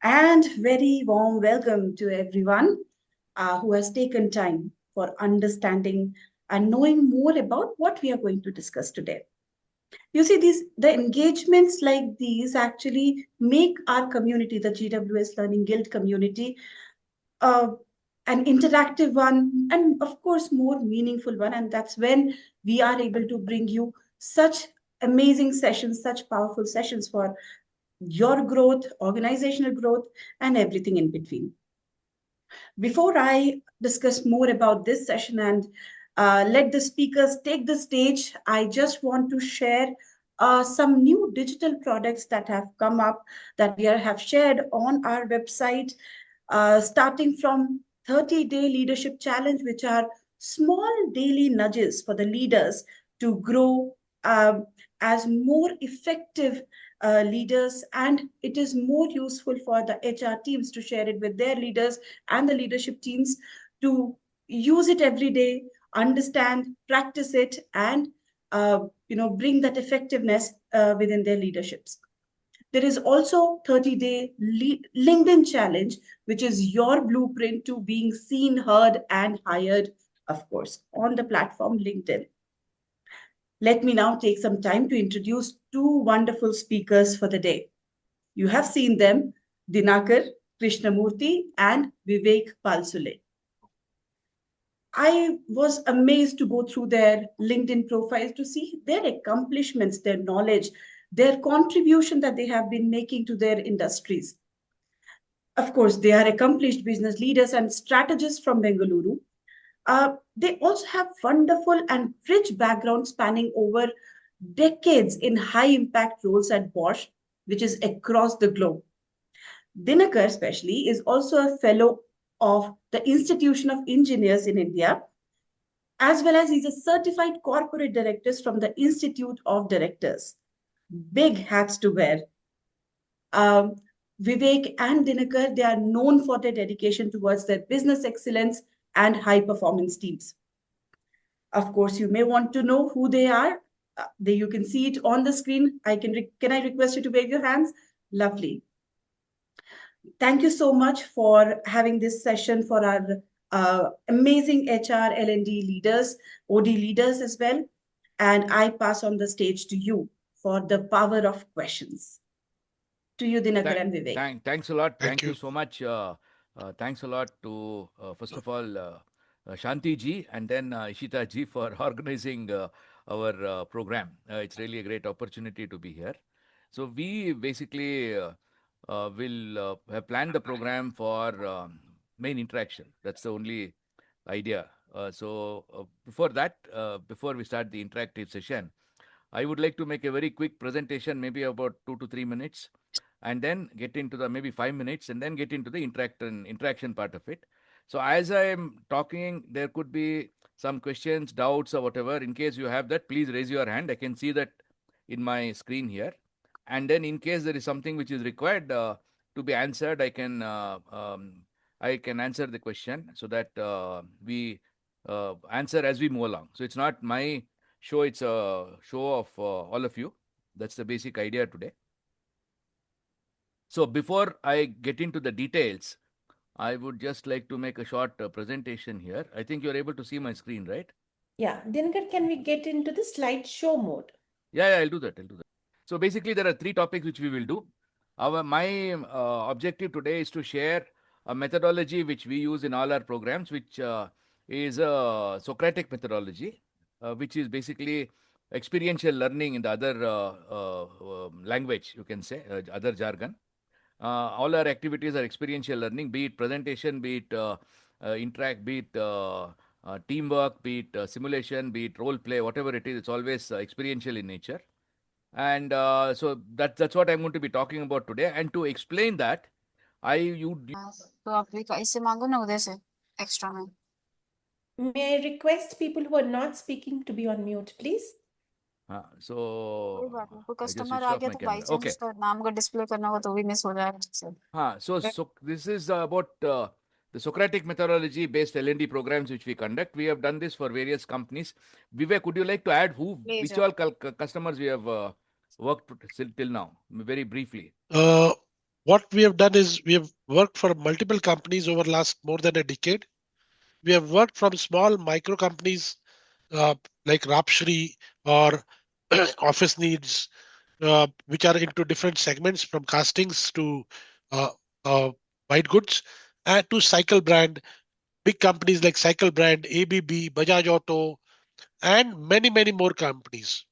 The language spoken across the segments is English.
And very warm welcome to everyone who has taken time for understanding and knowing more about what we are going to discuss today. You see, the engagements like these actually make our community, the GWS Learning Guild community, uh, an interactive one, and of course, more meaningful one. And that's when we are able to bring you such amazing sessions, such powerful sessions for your growth, organizational growth, and everything in between. Before I discuss more about this session and let the speakers take the stage, I just want to share some new digital products that have come up that have shared on our website, starting from 30-day leadership challenge, which are small daily nudges for the leaders to grow as more effective leaders, and it is more useful for the HR teams to share it with their leaders and the leadership teams to use it every day, understand, practice it, and bring that effectiveness within their leaderships. There is also 30-day LinkedIn challenge, which is your blueprint to being seen, heard, and hired, of course, on the platform LinkedIn. Let me now take some time to introduce two wonderful speakers for the day. You have seen them, Dinakar, Krishnamurthy, and Vivek Palsule. I was amazed to go through their LinkedIn profiles to see their accomplishments, their knowledge, their contribution that they have been making to their industries. Of course, they are accomplished business leaders and strategists from Bengaluru. They also have wonderful and rich background spanning over decades in high impact roles at Bosch, which is across the globe. Dinakar, especially, is also a fellow of the Institution of Engineers in India, as well as he's a certified corporate director from the Institute of Directors. Big hats to wear. Um, Vivek and Dinakar, they are known for their dedication towards their business excellence and high performance teams. Of course, you may want to know who they are. You can see it on the screen. Can I request you to wave your hands? Lovely. Thank you so much for having this session for our amazing HR L&D leaders, OD leaders as well. And I pass on the stage to you for the power of questions. To you, Dinakar and Vivek. Thanks a lot. Thank Thank you you. so much. Thanks a lot to, first of all, Shanti ji and then Ishita ji for organizing our program. It's really a great opportunity to be here. So we basically will have planned the program for main interaction. That's the only idea. Before that, before we start the interactive session, I would like to make a very quick presentation, maybe about 2 to 3 minutes, and then get into the maybe 5 minutes, and then get into the interaction part of it. So as I am talking, there could be some questions, doubts, or whatever. In case you have that, please raise your hand. I can see that in my screen here. And then, in case there is something which is required to be answered, I can answer the question so that we answer as we move along. So it's not my show; it's a show of all of you. That's the basic idea today. So before I get into the details, I would just like to make a short presentation here. I think you're able to see my screen, right? Yeah, Dinakar, can we get into the slideshow mode? Yeah, I'll do that. So basically, there are three topics which we will do. My objective today is to share a methodology which we use in all our programs, which is a Socratic methodology, which is basically experiential learning in the other language, you can say, other jargon. All our activities are experiential learning, be it presentation, be it interact, be it teamwork, be it simulation, be it role play, whatever it is, it's always experiential in nature. And so that's what I'm going to be talking about today. And to explain that, तो आप भी इससे मांगो ना उधर से extra में. May I request people who are not speaking to be on mute, please? So कोई बात नहीं, कोई I just कस्टमर switched आ off गया my तो camera. By chance Okay. उसका नाम अगर डिस्प्ले करना होगा तो भी मिस हो जाएगा. So this is about the Socratic methodology based L&D programs which we conduct. We have done this for various companies. Vivek, would you like to add which all customers we have worked till now, very briefly? What we have done is we have worked for multiple companies over last more than a decade. We have worked from small micro companies like Rapshri or Office Needs, which are into different segments from castings to uh, uh, white goods, and to cycle brand, big companies like Cycle Brand, ABB, Bajaj Auto, and many, many more companies.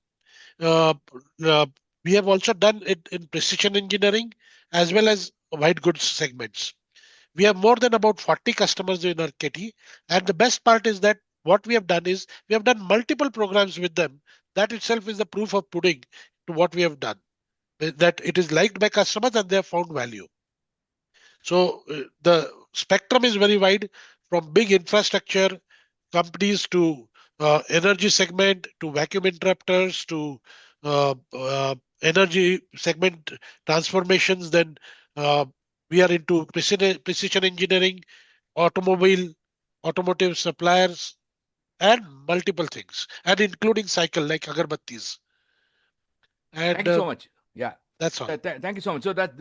Uh, uh, we have also done it in precision engineering as well as white goods segments. We have more than about 40 customers in our kitty. And the best part is that what we have done is we have done multiple programs with them. That itself is the proof of pudding to what we have done, that it is liked by customers and they have found value. So the spectrum is very wide, from big infrastructure companies to energy segment to vacuum interrupters to energy segment transformations. Then uh, we are into precision engineering, automobile, automotive suppliers, and multiple things, and including cycle like agarbattis. And Thank you so much. Yeah. that's all. Thank you so much. So that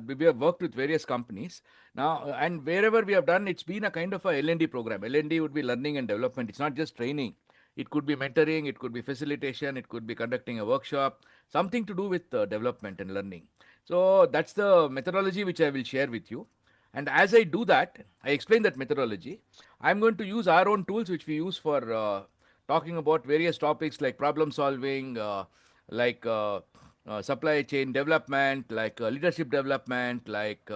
we have worked with various companies now, and wherever we have done, it's been a kind of a L&D program. L&D would be learning and development. It's not just training. It could be mentoring, it could be facilitation, it could be conducting a workshop, something to do with development and learning. So that's the methodology which I will share with you. And as I do that, I explain that methodology. I'm going to use our own tools which we use for talking about various topics like problem solving, like supply chain development, like leadership development, like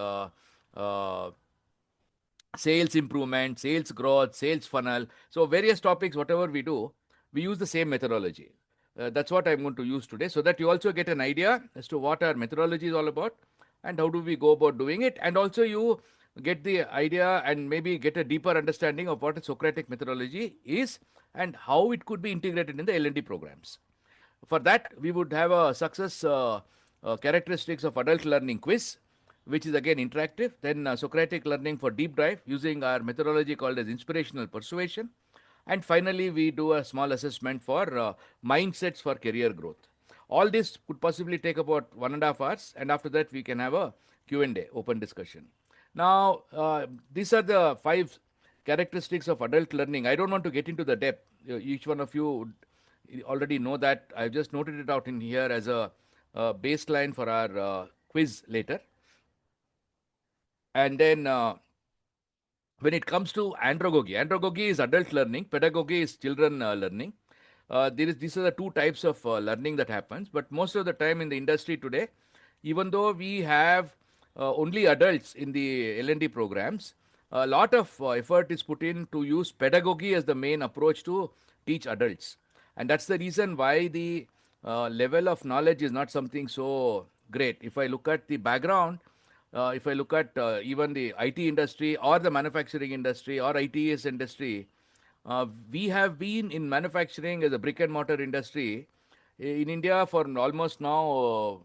sales improvement, sales growth, sales funnel. So various topics, whatever we do, we use the same methodology. That's what I'm going to use today, so that you also get an idea as to what our methodology is all about and how do we go about doing it, and also you get the idea and maybe get a deeper understanding of what a Socratic methodology is and how it could be integrated in the L&D programs. For that, we would have a success characteristics of adult learning quiz, which is again interactive. Then Socratic learning for deep dive using our methodology called as inspirational persuasion. And finally, we do a small assessment for mindsets for career growth. All this could possibly take about 1.5 hours, and after that, we can have a Q&A, open discussion. Now, these are the 5 characteristics of adult learning. I don't want to get into the depth. Each one of you already know that. I've just noted it out in here as a baseline for our quiz later. And then when it comes to andragogy is adult learning, pedagogy is children learning. These are the 2 types of learning that happens. But most of the time in the industry today, even though we have only adults in the L&D programs, a lot of effort is put in to use pedagogy as the main approach to teach adults. And that's the reason why the level of knowledge is not something so great. If I look at the background, if I look at even the IT industry or the manufacturing industry or ITS industry, we have been in manufacturing as a brick and mortar industry in India for almost now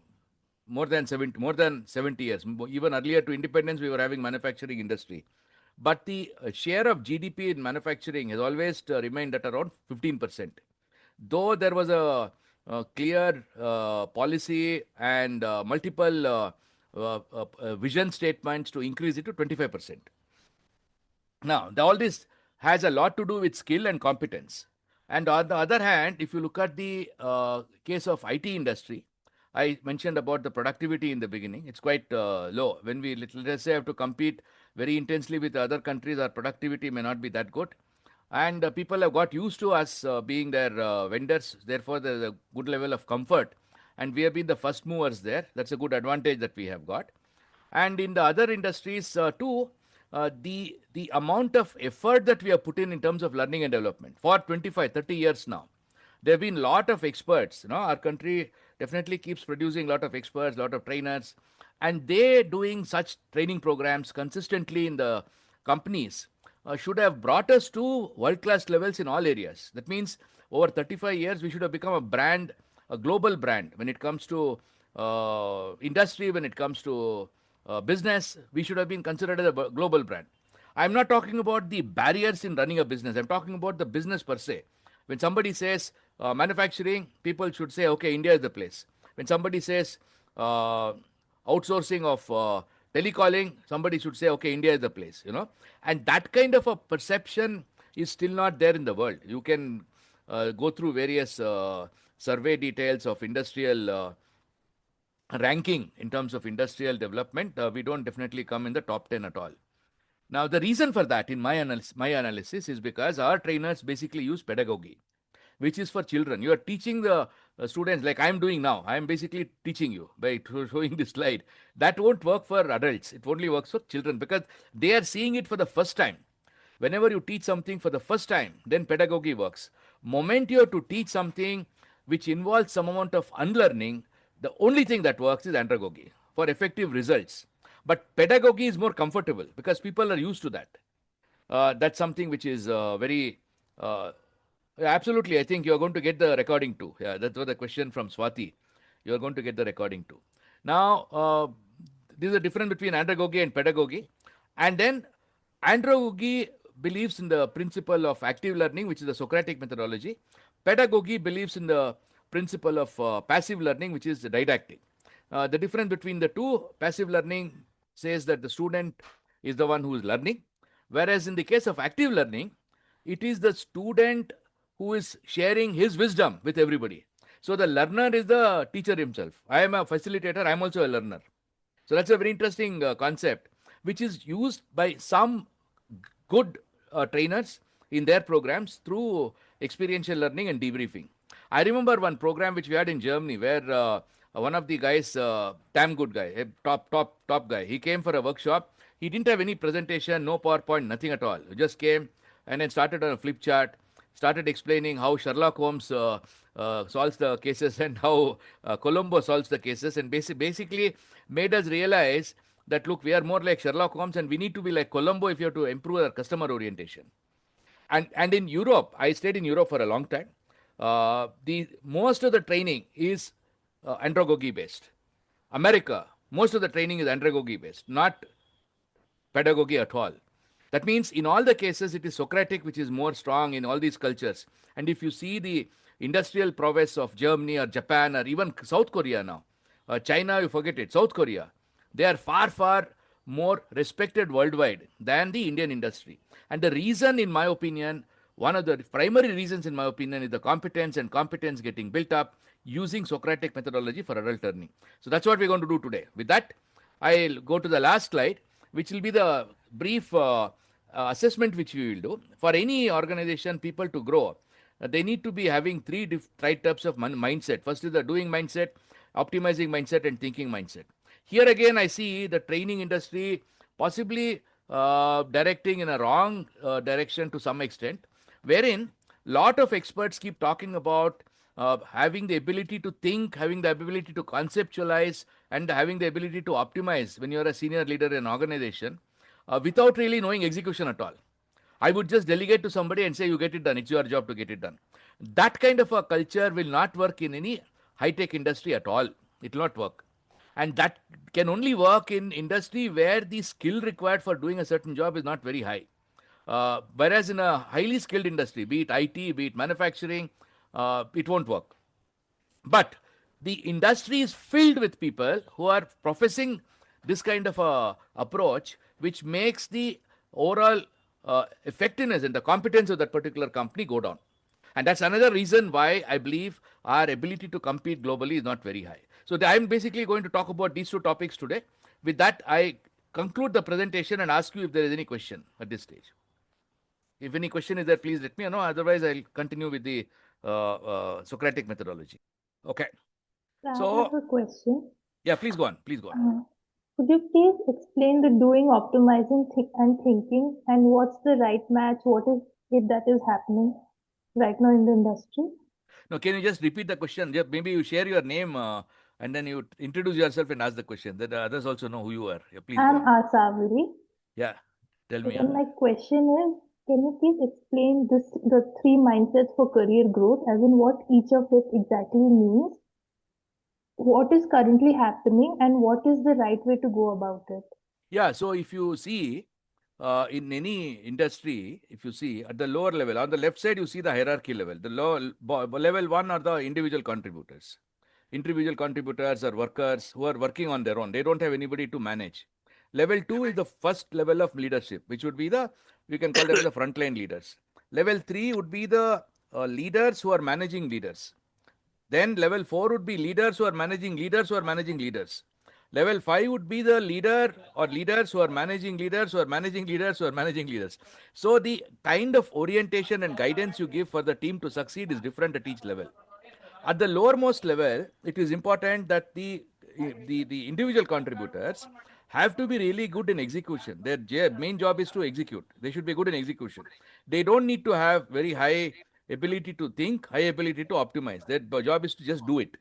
more than 70 years. Even earlier to independence, we were having manufacturing industry. But the share of GDP in manufacturing has always remained at around 15%. Though there was a clear policy and multiple vision statements to increase it to 25%. Now, all this has a lot to do with skill and competence. And on the other hand, if you look at the case of IT industry, I mentioned about the productivity in the beginning. It's quite low. When we, let's say, have to compete very intensely with other countries, our productivity may not be that good. And people have got used to us being their vendors. Therefore, there's a good level of comfort. And we have been the first movers there. That's a good advantage that we have got. And in the other industries too, the amount of effort that we have put in terms of learning and development for 25-30 years now, there have been a lot of experts. Our country definitely keeps producing a lot of experts, a lot of trainers, and they doing such training programs consistently in the companies should have brought us to world class levels in all areas. That means over 35 years we should have become a brand, a global brand when it comes to industry, when it comes to business. We should have been considered as a global brand. I'm not talking about the barriers in running a business. I'm talking about the business per se. When somebody says manufacturing, people should say, okay, India is the place. When somebody says outsourcing of telecalling, somebody should say, okay, India is the place, And that kind of a perception is still not there in the world. You can go through various survey details of industrial ranking in terms of industrial development. We don't definitely come in the top 10 at all. Now, the reason for that, in my analysis, is because our trainers basically use pedagogy, which is for children. You are teaching the students like I'm doing now. I'm basically teaching you by showing this slide. That won't work for adults. It only works for children because they are seeing it for the first time. Whenever you teach something for the first time, then pedagogy works. Moment you have to teach something which involves some amount of unlearning, the only thing that works is andragogy for effective results. But pedagogy is more comfortable because people are used to that. That's something which is very absolutely. I think you're going to get the recording too. Yeah, that was the question from Swati. You're going to get the recording too. Now, this is a difference between andragogy and pedagogy. And then andragogy believes in the principle of active learning, which is the Socratic methodology. Pedagogy believes in the principle of passive learning, which is didactic. The difference between the two, passive learning says that the student is the one who is learning, whereas in the case of active learning, it is the student who is sharing his wisdom with everybody. So the learner is the teacher himself. I am a facilitator, I am also a learner. So that's a very interesting concept, which is used by some good trainers in their programs through experiential learning and debriefing. I remember one program which we had in Germany where one of the guys, damn good guy, a top guy, he came for a workshop. He didn't have any presentation, no PowerPoint, nothing at all. He just came and then started on a flip chart, started explaining how Sherlock Holmes solves the cases and how Columbo solves the cases, and basically made us realize that, look, we are more like Sherlock Holmes and we need to be like Columbo if you have to improve our customer orientation. And in Europe, I stayed in Europe for a long time. The most of the training is andragogy based. America, most of the training is andragogy based, not pedagogy at all. That means in all the cases, it is Socratic, which is more strong in all these cultures. And if you see the industrial prowess of Germany or Japan or even South Korea now, China, you forget it, South Korea, they are far, far more respected worldwide than the Indian industry. And the reason, in my opinion, one of the primary reasons, in my opinion, is the competence getting built up using Socratic methodology for adult learning. So that's what we're going to do today. With that, I'll go to the last slide, which will be the brief assessment which we will do. For any organization, people to grow, they need to be having three types of mindset. First is the doing mindset, optimizing mindset, and thinking mindset. Here again, I see the training industry possibly directing in a wrong direction to some extent, wherein lot of experts keep talking about having the ability to think, having the ability to conceptualize, and having the ability to optimize when you're a senior leader in an organization without really knowing execution at all. I would just delegate to somebody and say, you get it done. It's your job to get it done. That kind of a culture will not work in any high-tech industry at all. It will not work. And that can only work in industry where the skill required for doing a certain job is not very high. Whereas in a highly skilled industry, be it IT, be it manufacturing, it won't work. But the industry is filled with people who are professing this kind of a approach, which makes the overall effectiveness and the competence of that particular company go down. And that's another reason why I believe our ability to compete globally is not very high. So I'm basically going to talk about these two topics today. With that, I conclude the presentation and ask you if there is any question at this stage. If any question is there, please let me know. Otherwise, I'll continue with the Socratic methodology. Okay. I have a question. Yeah, please go on. Please go on. Could you please explain the doing, optimizing, and thinking, and what's the right match? What is it that is happening right now in the industry? No, can you just repeat the question? Maybe you share your name and then you introduce yourself and ask the question, that others also know who you are. Yeah, please. I'm Asaviri. Yeah, tell me. And my question is, can you please explain the three mindsets for career growth, as in what each of it exactly means? What is currently happening and what is the right way to go about it? Yeah, so if you see in any industry, if you see at the lower level, on the left side, you see the hierarchy level. The level 1 are the individual contributors. Individual contributors are workers who are working on their own. They don't have anybody to manage. Level 2 is the first level of leadership, which would be we can call them the frontline leaders. Level 3 would be the leaders who are managing leaders. Then level 4 would be leaders who are managing leaders who are managing leaders. Level 5 would be the leader or leaders who are managing leaders who are managing leaders who are managing leaders. So the kind of orientation and guidance you give for the team to succeed is different at each level. At the lowermost level, it is important that the individual contributors have to be really good in execution. Their main job is to execute. They should be good in execution. They don't need to have very high ability to think, high ability to optimize. Their job is to just do it.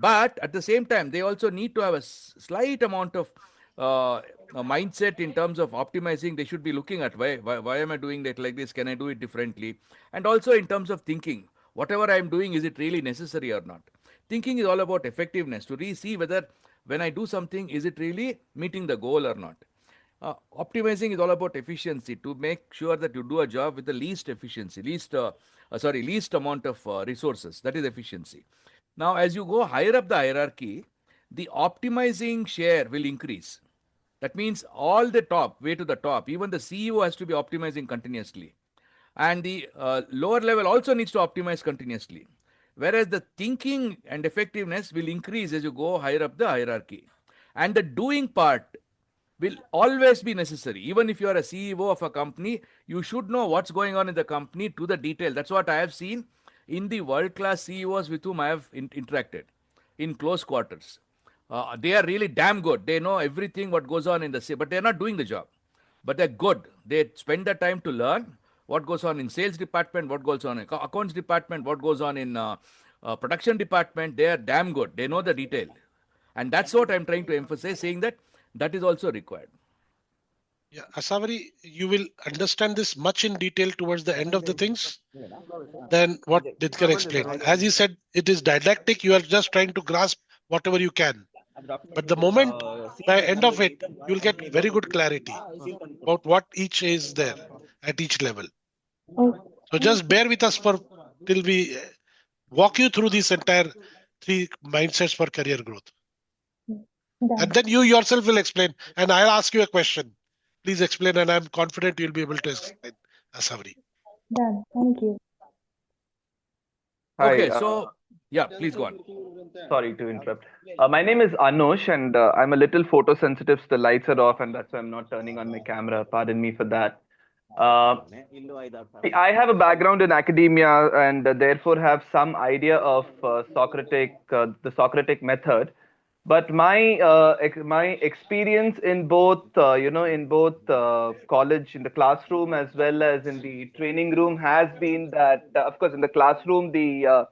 But at the same time, they also need to have a slight amount of a mindset in terms of optimizing. They should be looking at why am I doing that like this? Can I do it differently? And also in terms of thinking, whatever I am doing, is it really necessary or not? Thinking is all about effectiveness, to see whether when I do something, is it really meeting the goal or not? Optimizing is all about efficiency, to make sure that you do a job with the least efficiency, least amount of resources. That is efficiency. Now, as you go higher up the hierarchy, the optimizing share will increase. That means all the top, way to the top, even the CEO has to be optimizing continuously. And the lower level also needs to optimize continuously. Whereas the thinking and effectiveness will increase as you go higher up the hierarchy. And the doing part will always be necessary. Even if you are a CEO of a company, you should know what's going on in the company to the detail. That's what I have seen in the world-class CEOs with whom I have interacted in close quarters. They are really damn good. They know everything what goes on in the but they're not doing the job. But they're good. They spend the time to learn what goes on in sales department, what goes on in accounts department, what goes on in production department. They are damn good. They know the detail. And that's what I'm trying to emphasize, saying that that is also required. Yeah, Asavari, you will understand this much in detail towards the end of the things than what Dinakar explained. As he said, it is didactic. You are just trying to grasp whatever you can. But the moment, by end of it, you'll get very good clarity about what each is there at each level. Okay. So just bear with us till we walk you through these entire 3 mindsets for career growth. Done. And then you yourself will explain. And I'll ask you a question. Please explain, and I'm confident you'll be able to explain, Asavari. Done. Thank you. Hi, Okay, so yeah, please go on. sorry to interrupt. My name is Anush, and I'm a little photosensitive, so the lights are off, and that's why I'm not turning on my camera. Pardon me for that. I have a background in academia, and therefore have some idea of the Socratic method. But my experience in both college, in the classroom, as well as in the training room, has been that of course in the classroom the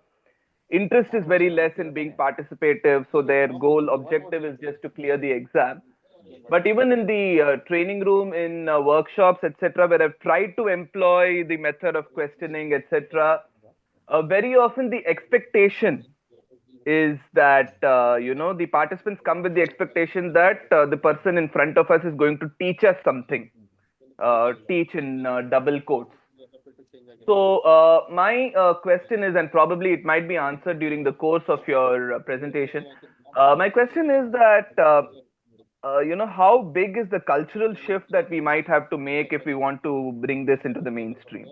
interest is very less in being participative, so their goal objective is just to clear the exam. But even in the training room, in workshops, etc., where I've tried to employ the method of questioning, etc., very often the expectation is that the participants come with the expectation that the person in front of us is going to teach us something, teach in double quotes. So my question is, and probably it might be answered during the course of your presentation. My question is that how big is the cultural shift that we might have to make if we want to bring this into the mainstream?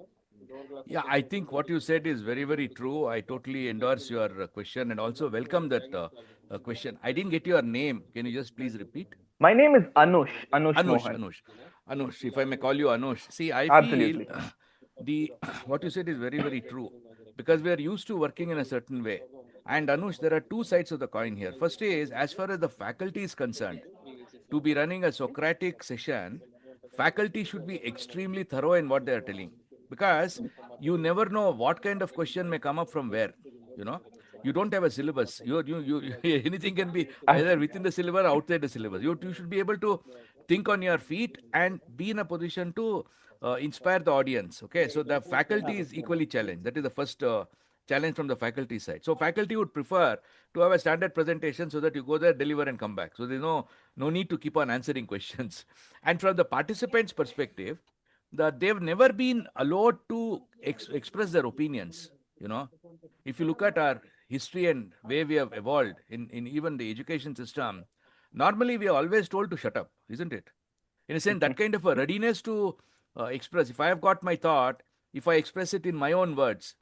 Yeah, I think what you said is very, very true. I totally endorse your question and also welcome that question. I didn't get your name. Can you just please repeat? My name is Anush Mohan. Anush, if I may call you Anush. See, I feel Absolutely. what you said is very, very true, because we are used to working in a certain way. And Anush, there are two sides of the coin here. First is, as far as the faculty is concerned, to be running a Socratic session, faculty should be extremely thorough in what they are telling, because you never know what kind of question may come up from where. You know, you don't have a syllabus. You anything can be either within the syllabus or outside the syllabus. You should be able to think on your feet and be in a position to inspire the audience. Okay, so the faculty is equally challenged. That is the first challenge from the faculty side. So faculty would prefer to have a standard presentation so that you go there, deliver, and come back. So there's no need to keep on answering questions. And from the participants' perspective, they've never been allowed to express their opinions. You know, if you look at our history and way we have evolved in even the education system, normally we are always told to shut up, isn't it? In a sense, that kind of a readiness to express. If I have got my thought, if I express it in my own words,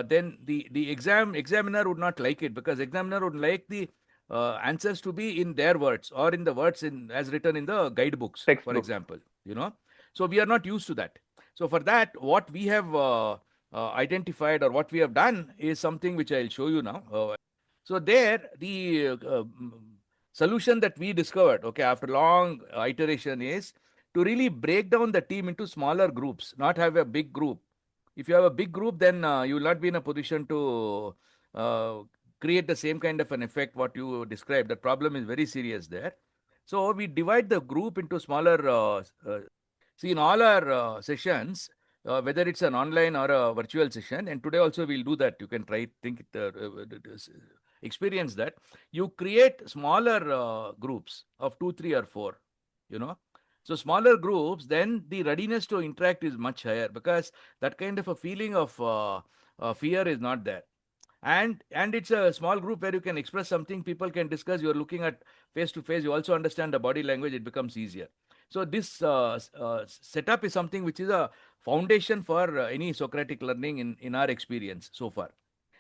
then the examiner would not like it, because examiner would like the answers to be in their words or in the words as written in the guidebooks, for Textbook. example. So we are not used to that. So for that, what we have identified or what we have done is something which I'll show you now. So there, the solution that we discovered, okay, after long iteration, is to really break down the team into smaller groups, not have a big group. If you have a big group, then you will not be in a position to create the same kind of an effect what you described. The problem is very serious there. So we divide the group into smaller. See, in all our sessions, whether it's an online or a virtual session, and today also we'll do that. You can try experience that. You create smaller groups of 2, 3, or 4. So smaller groups, then the readiness to interact is much higher, because that kind of a feeling of fear is not there. And it's a small group where you can express something, people can discuss, you're looking at face to face, you also understand the body language, it becomes easier. So this setup is something which is a foundation for any Socratic learning in our experience so far.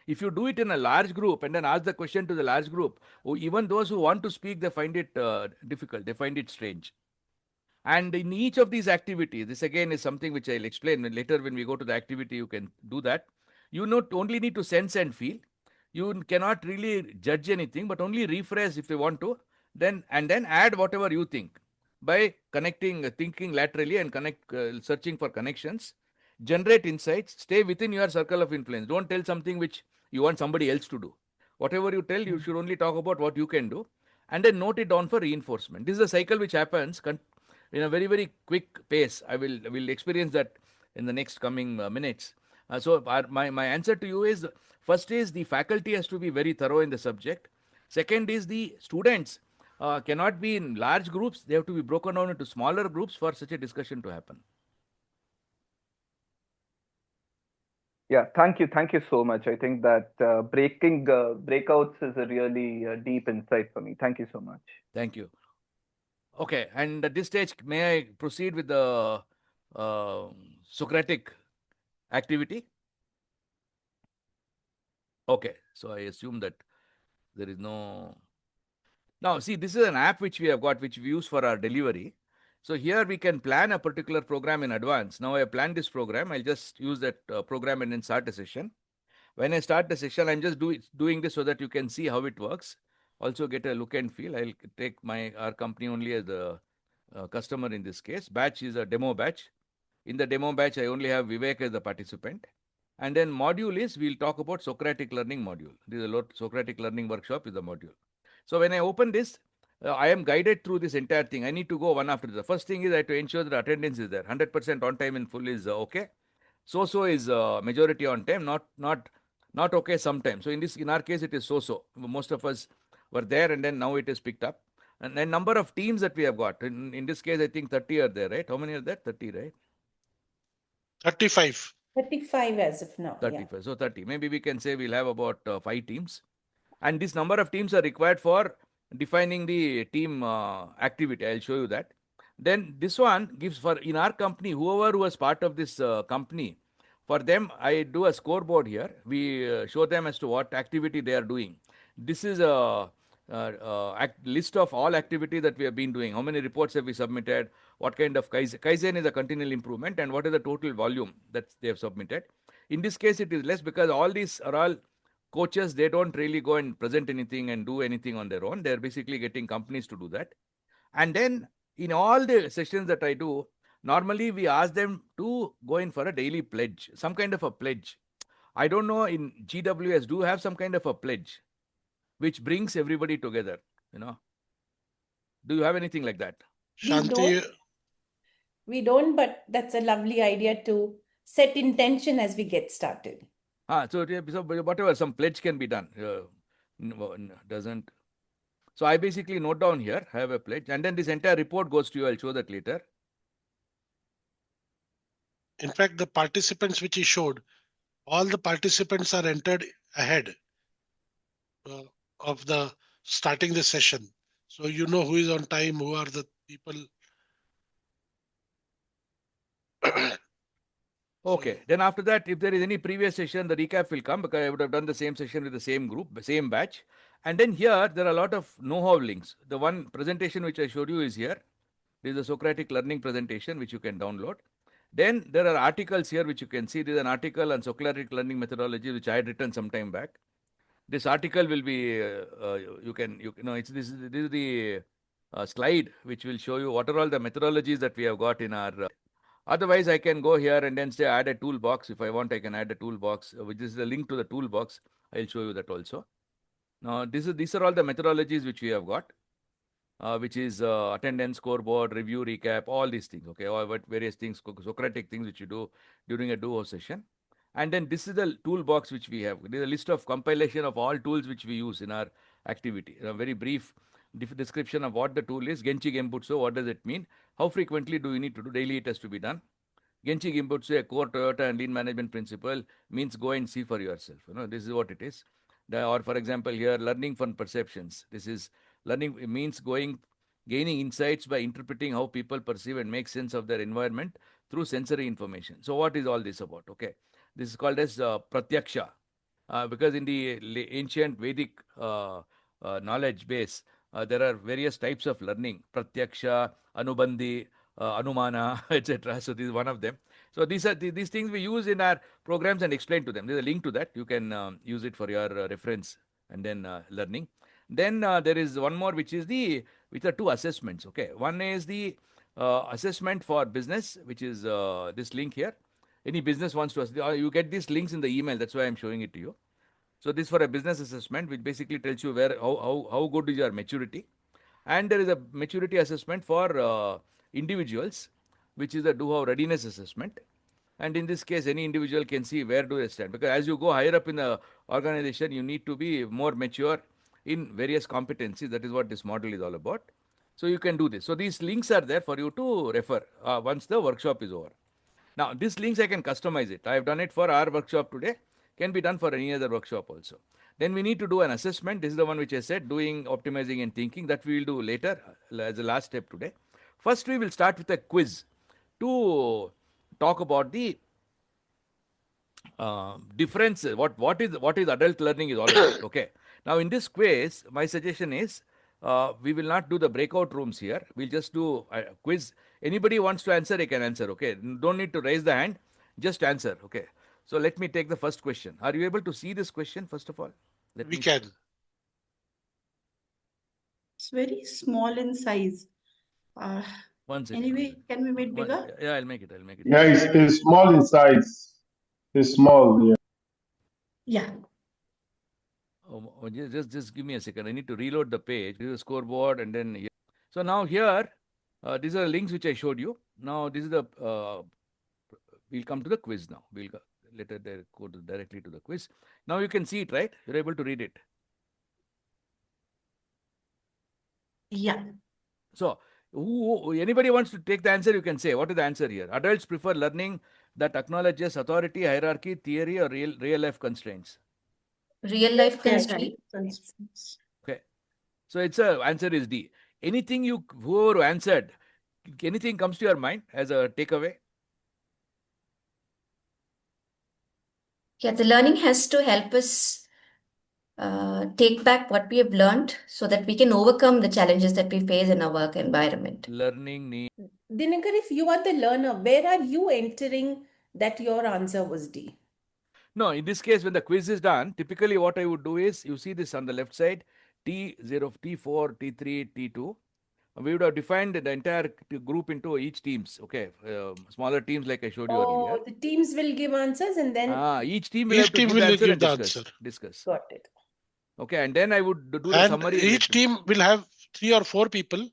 If you do it in a large group and then ask the question to the large group, even those who want to speak, they find it difficult, they find it strange. And in each of these activities, this again is something which I'll explain later. When we go to the activity, you can do that. You not only need to sense and feel. You cannot really judge anything, but only rephrase if you want to. Then add whatever you think by connecting, thinking laterally and searching for connections. Generate insights. Stay within your circle of influence. Don't tell something which you want somebody else to do. Whatever you tell, you should only talk about what you can do, and then note it down for reinforcement. This is a cycle which happens in a very, very quick pace. I will experience that in the next coming minutes. So my answer to you is, first is the faculty has to be very thorough in the subject. Second is the students cannot be in large groups. They have to be broken down into smaller groups for such a discussion to happen. Yeah, thank you so much. I think that breaking breakouts is a really deep insight for me. Thank you so much. Thank you. Okay, and at this stage, may I proceed with the Socratic activity? Okay, so I assume that there is no... Now, see, this is an app which we have got, which we use for our delivery. So here we can plan a particular program in advance. Now I have planned this program. I'll just use that program and then start a session. When I start the session, I'm just doing this so that you can see how it works. Also get a look and feel. I'll take our company only as the customer in this case. Batch is a demo batch. In the demo batch, I only have Vivek as the participant. And then module is, we'll talk about Socratic Learning module. This is a Socratic Learning workshop is the module. So when I open this, I am guided through this entire thing. I need to go one after the other. First thing is I have to ensure that attendance is there. 100% on time and full is okay. So is majority on time, not okay sometimes. So in our case, it is so. Most of us were there, and then now it is picked up. And then number of teams that we have got. In this case, I think 30 are there, right? How many are there? 30, right? 35. 35 as of now. 35. Yeah. So 30. Maybe we can say we'll have about 5 teams. And this number of teams are required for defining the team activity. I'll show you that. Then this one gives for, in our company, whoever was part of this company, for them, I do a scoreboard here. We show them as to what activity they are doing. This is a list of all activity that we have been doing. How many reports have we submitted? What kind of Kaizen is a continual improvement, and what is the total volume that they have submitted? In this case, it is less because all these are all coaches. They don't really go and present anything and do anything on their own. They're basically getting companies to do that. And then in all the sessions that I do, normally we ask them to go in for a daily pledge, some kind of a pledge. I don't know, in GWS, do have some kind of a pledge which brings everybody together, Do you have anything like that? Shanti, We don't, but that's a lovely idea to set intention as we get started. So whatever, some pledge can be done. Doesn't. So I basically note down here, have a pledge, and then this entire report goes to you. I'll show that later. in fact, the participants which he showed, all the participants are entered ahead of the starting the session. So you know who is on time, who are the people Okay. Then after that, if there is any previous session, the recap will come because I would have done the same session with the same group, same batch. And then here, there are a lot of know-how links. The one presentation which I showed you is here. This is a Socratic Learning presentation which you can download. Then there are articles here which you can see. There is an article on Socratic Learning methodology which I had written some time back. This article will be, you know, this is the slide which will show you what are all the methodologies that we have got in our. Otherwise, I can go here and then say add a toolbox. If I want, I can add a toolbox, which is the link to the toolbox. I'll show you that also. Now, these are all the methodologies which we have got, which is attendance, scoreboard, review, recap, all these things. Okay, all various things, Socratic things which you do during a duo session. And then this is the toolbox which we have. There is a list of compilation of all tools which we use in our activity. A very brief description of what the tool is. Genchi Genbutsu, what does it mean? How frequently do you need to do? Daily it has to be done. Genchi Genbutsu, a core Toyota and lean management principle, means go and see for yourself. You know, this is what it is. Or for example, here, learning from perceptions. This is learning, it means gaining insights by interpreting how people perceive and make sense of their environment through sensory information. So what is all this about? Okay. This is called as pratyaksha, because in the ancient Vedic knowledge base, there are various types of learning: pratyaksha, anubandhi, anumana, etc. So this is one of them. So these are these things we use in our programs and explain to them. There's a link to that. You can use it for your reference and then learning. Then there is one more, which are two assessments. Okay, one is the assessment for business, which is this link here. Any business wants to, you get these links in the email. That's why I'm showing it to you. So this for a business assessment, which basically tells you how good is your maturity. And there is a maturity assessment for individuals, which is the do-how readiness assessment. And in this case, any individual can see where do they stand. Because as you go higher up in the organization, you need to be more mature in various competencies. That is what this model is all about. So you can do this. So these links are there for you to refer once the workshop is over. Now, these links I can customize it. I have done it for our workshop today. Can be done for any other workshop also. Then we need to do an assessment. This is the one which I said, doing, optimizing and thinking. That we will do later as the last step today. First, we will start with a quiz to talk about the difference. What is adult learning is all about. Okay. Now, in this quiz, my suggestion is we will not do the breakout rooms here. We'll just do a quiz. Anybody wants to answer, they can answer. Okay. Don't need to raise the hand. Just answer. Okay. So let me take the first question. Are you able to see this question, first of all? We can. It's very small in size. One second. Anyway, can we make bigger? Yeah, I'll make it. Yeah, it's small in size. It's small, yeah. Yeah. Oh, just give me a second. I need to reload the page. This is a scoreboard, and then here. So now here, these are the links which I showed you. Now this is the we'll come to the quiz now. We'll later go directly to the quiz. Now you can see it, right? You're able to read it. Yeah. So anybody wants to take the answer, you can say. What is the answer here? Adults prefer learning that acknowledges authority, hierarchy, theory, or real life constraints. Real life constraints. Okay. So answer is D. Anything whoever answered, anything comes to your mind as a takeaway? Yeah, the learning has to help us take back what we have learned so that we can overcome the challenges that we face in our work environment. Learning need. Dinakar, if you are the learner, where are you entering that your answer was D? No, in this case, when the quiz is done, typically what I would do is, you see this on the left side, T0, T4, T3, T2. We would have defined the entire group into each teams. Okay, smaller teams like I showed you earlier. The teams will give answers and then each team will have to give the answer and discuss. Got it. Okay, and then I would do the summary. Each team will have 3 or 4 people.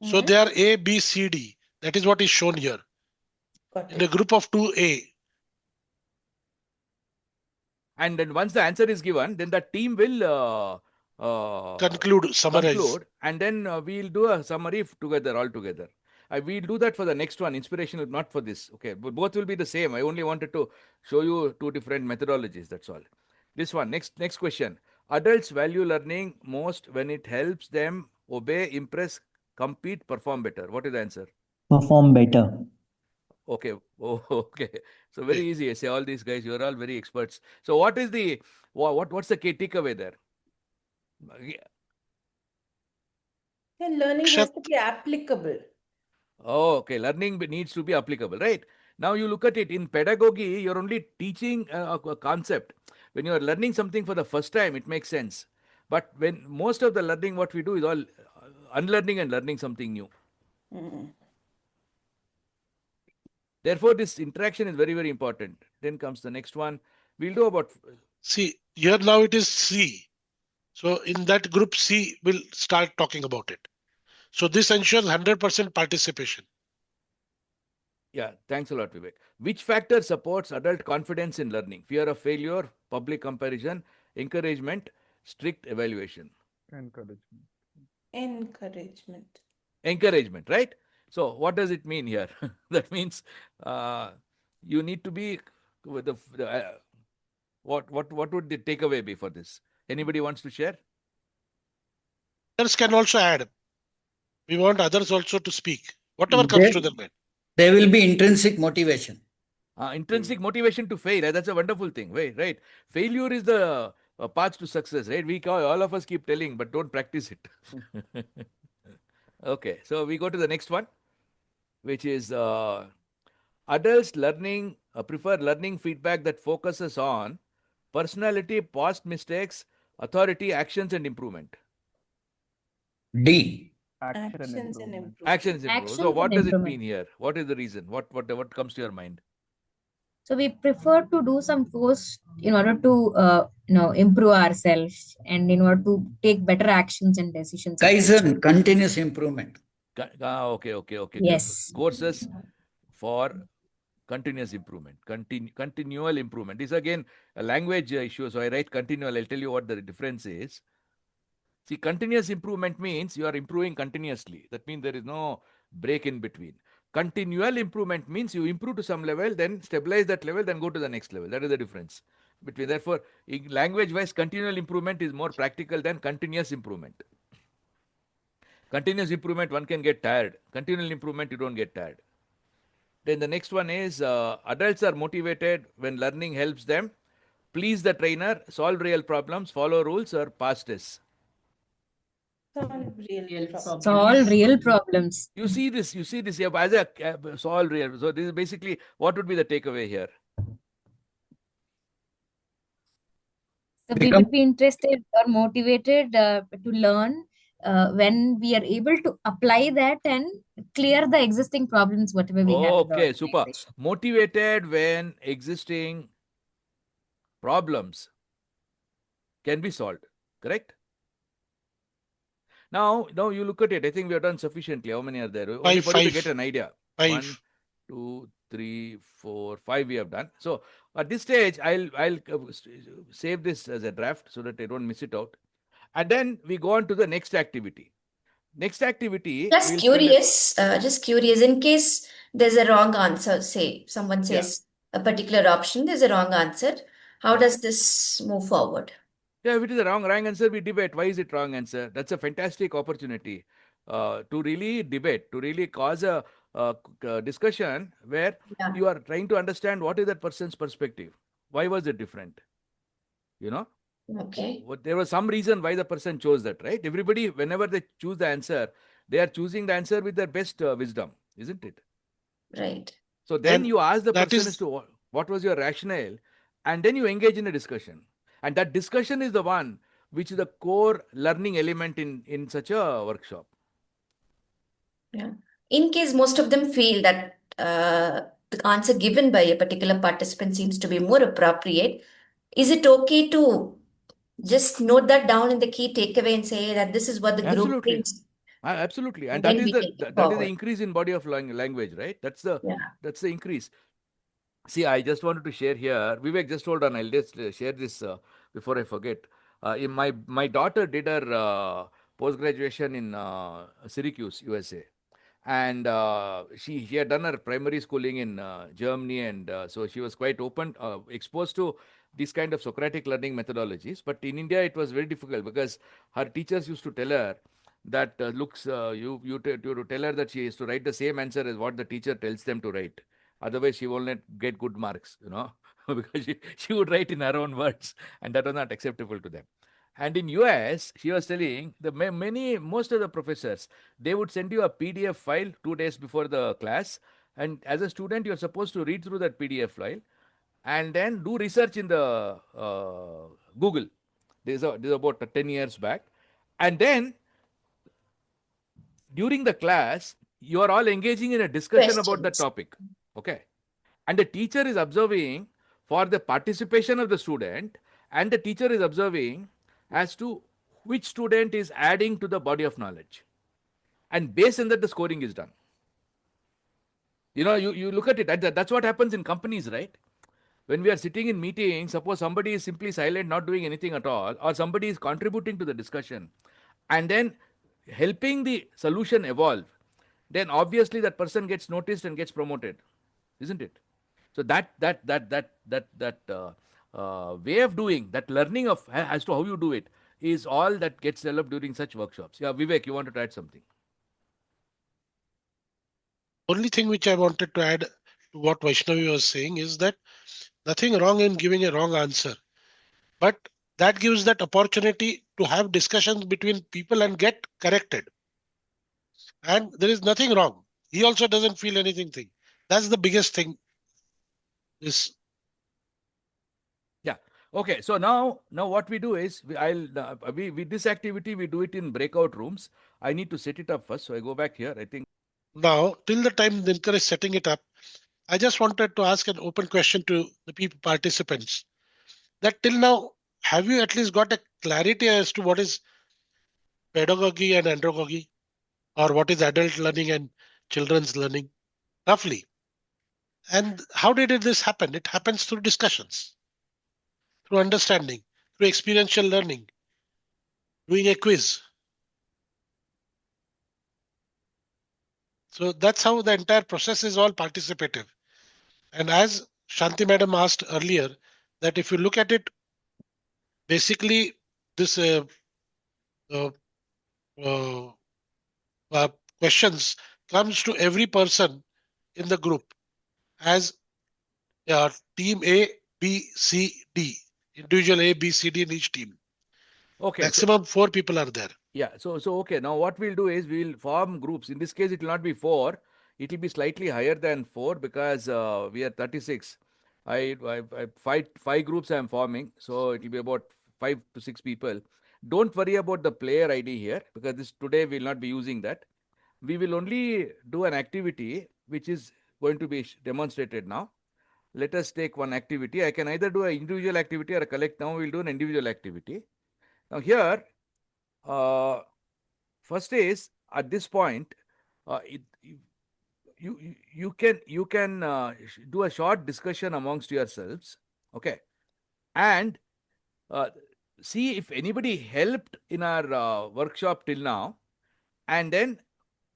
So they are A, B, C, D. That is what is shown here. Got it. In a group of 2A. And then once the answer is given, then the team will summarize. And then we'll do a summary all together. We'll do that for the next one, inspirational, not for this. Okay, but both will be the same. I only wanted to show you 2 different methodologies. That's all. This one, next question. Adults value learning most when it helps them obey, impress, compete, perform better. What is the answer? Perform better. Okay. Oh, okay. So very easy. I say all these guys, you're all very experts. So what is the what's the key takeaway there? The learning has to be applicable. Oh, okay. Learning needs to be applicable, right? Now you look at it in pedagogy, you're only teaching a concept. When you're learning something for the first time, it makes sense. But when most of the learning, what we do is all unlearning and learning something new. Therefore, this interaction is very, very important. Then comes the next one. We'll do about. See, here now it is C. So in that group C, we'll start talking about it. So this ensures 100% participation. Yeah, thanks a lot, Vivek. Which factor supports adult confidence in learning? Fear of failure, public comparison, encouragement, strict evaluation. Encouragement. Encouragement, right? So what does it mean here? That means you need to be with what would the takeaway be for this? Anybody wants to share? Others can also add. We want others also to speak. Whatever comes to their mind. There will be intrinsic motivation. Intrinsic motivation to fail. That's a wonderful thing, right? Failure is the path to success, right? All of us keep telling, but don't practice it. Okay, so we go to the next one, which is adults prefer learning feedback that focuses on personality, past mistakes, authority, actions, and improvement. D. Actions and improvement. Actions improve. So what does it mean here? What is the reason? What comes to your mind? So we prefer to do some course in order to improve ourselves and in order to take better actions and decisions. Kaizen, continuous improvement. Okay. Yes. Courses for continuous improvement, continual improvement. This is again a language issue. So I write continual. I'll tell you what the difference is. See, continuous improvement means you are improving continuously. That means there is no break in between. Continual improvement means you improve to some level, then stabilize that level, then go to the next level. That is the difference between. Therefore, language-wise, continual improvement is more practical than continuous improvement. Continuous improvement, one can get tired. Continual improvement, you don't get tired. Then the next one is adults are motivated when learning helps them please the trainer, solve real problems, follow rules, or pass tests. Solve real problems. You see this here as a solve real. So this is basically what would be the takeaway here? So we would be interested or motivated to learn when we are able to apply that and clear the existing problems, whatever we have. Okay, super. Motivated when existing problems can be solved, correct? Now you look at it. I think we have done sufficiently. How many are there? Only for you to get an idea. 5. 1, 2, 3, 4, 5 we have done. So at this stage, I'll save this as a draft so that I don't miss it out. And then we go on to the next activity. Next activity. Just curious, in case there's a wrong answer, say someone says a particular option, there's a wrong answer. How does this move forward? Yeah, if it is a wrong answer, we debate. Why is it wrong answer? That's a fantastic opportunity to really debate, to really cause a discussion where you are trying to understand what is that person's perspective. Why was it different? Okay. There was some reason why the person chose that, right? Everybody, whenever they choose the answer, they are choosing the answer with their best wisdom, isn't it? Right. So then you ask the person as to what was your rationale, and then you engage in a discussion. And that discussion is the one which is the core learning element in such a workshop. Yeah. In case most of them feel that the answer given by a particular participant seems to be more appropriate, is it okay to just note that down in the key takeaway and say that this is what the group thinks? Absolutely. And that is the increase in body of language, right? That's the increase. See, I just wanted to share here. Vivek, just hold on. I'll just share this before I forget. My daughter did her post-graduation in Syracuse, USA. And she had done her primary schooling in Germany. And so she was quite open, exposed to these kind of Socratic learning methodologies. But in India, it was very difficult because her teachers used to tell her that you tell her that she has to write the same answer as what the teacher tells them to write. Otherwise, she will not get good marks, because she would write in her own words, and that was not acceptable to them. And in US, she was telling most of the professors, they would send you a PDF file 2 days before the class, and as a student, you're supposed to read through that PDF file, and then do research in the Google. This is about 10 years back, and then during the class, you are all engaging in a discussion about the Questions. topic. Okay. And the teacher is observing for the participation of the student, and the teacher is observing as to which student is adding to the body of knowledge. And based on that, the scoring is done. You look at it, that's what happens in companies, right? When we are sitting in meetings, suppose somebody is simply silent, not doing anything at all, or somebody is contributing to the discussion and then helping the solution evolve, then obviously that person gets noticed and gets promoted, isn't it? So that way of doing, that learning of as to how you do it, is all that gets developed during such workshops. Yeah, Vivek, you wanted to add something? Only thing which I wanted to add to what Vaishnavi was saying is that nothing wrong in giving a wrong answer, but that gives that opportunity to have discussions between people and get corrected. And there is nothing wrong. He also doesn't feel anything. That's the biggest thing. Yeah. Okay. So now what we do is we this activity we do it in breakout rooms. I need to set it up first. So I go back here. I think now till the time Dinakar is setting it up, I just wanted to ask an open question to the people participants. That till now, have you at least got a clarity as to what is pedagogy and andragogy, or what is adult learning and children's learning, roughly? And how did this happen? It happens through discussions, through understanding, through experiential learning, doing a quiz. So that's how the entire process is all participative. And as Shanti Madam asked earlier, that if you look at it, basically this questions comes to every person in the group as team A, B, C, D, individual A, B, C, D in each team. okay. Maximum 4 people are there. Yeah. So okay. Now what we'll do is we'll form groups. In this case, it will not be 4. It will be slightly higher than 4 because we are 36. I five groups I am forming, so it will be about 5 to 6 people. Don't worry about the player ID here because today we will not be using that. We will only do an activity which is going to be demonstrated now. Let us take one activity. I can either do an individual activity or a collect. Now we'll do an individual activity. Now here, first is at this point, you can do a short discussion amongst yourselves, okay, and see if anybody helped in our workshop till now, and then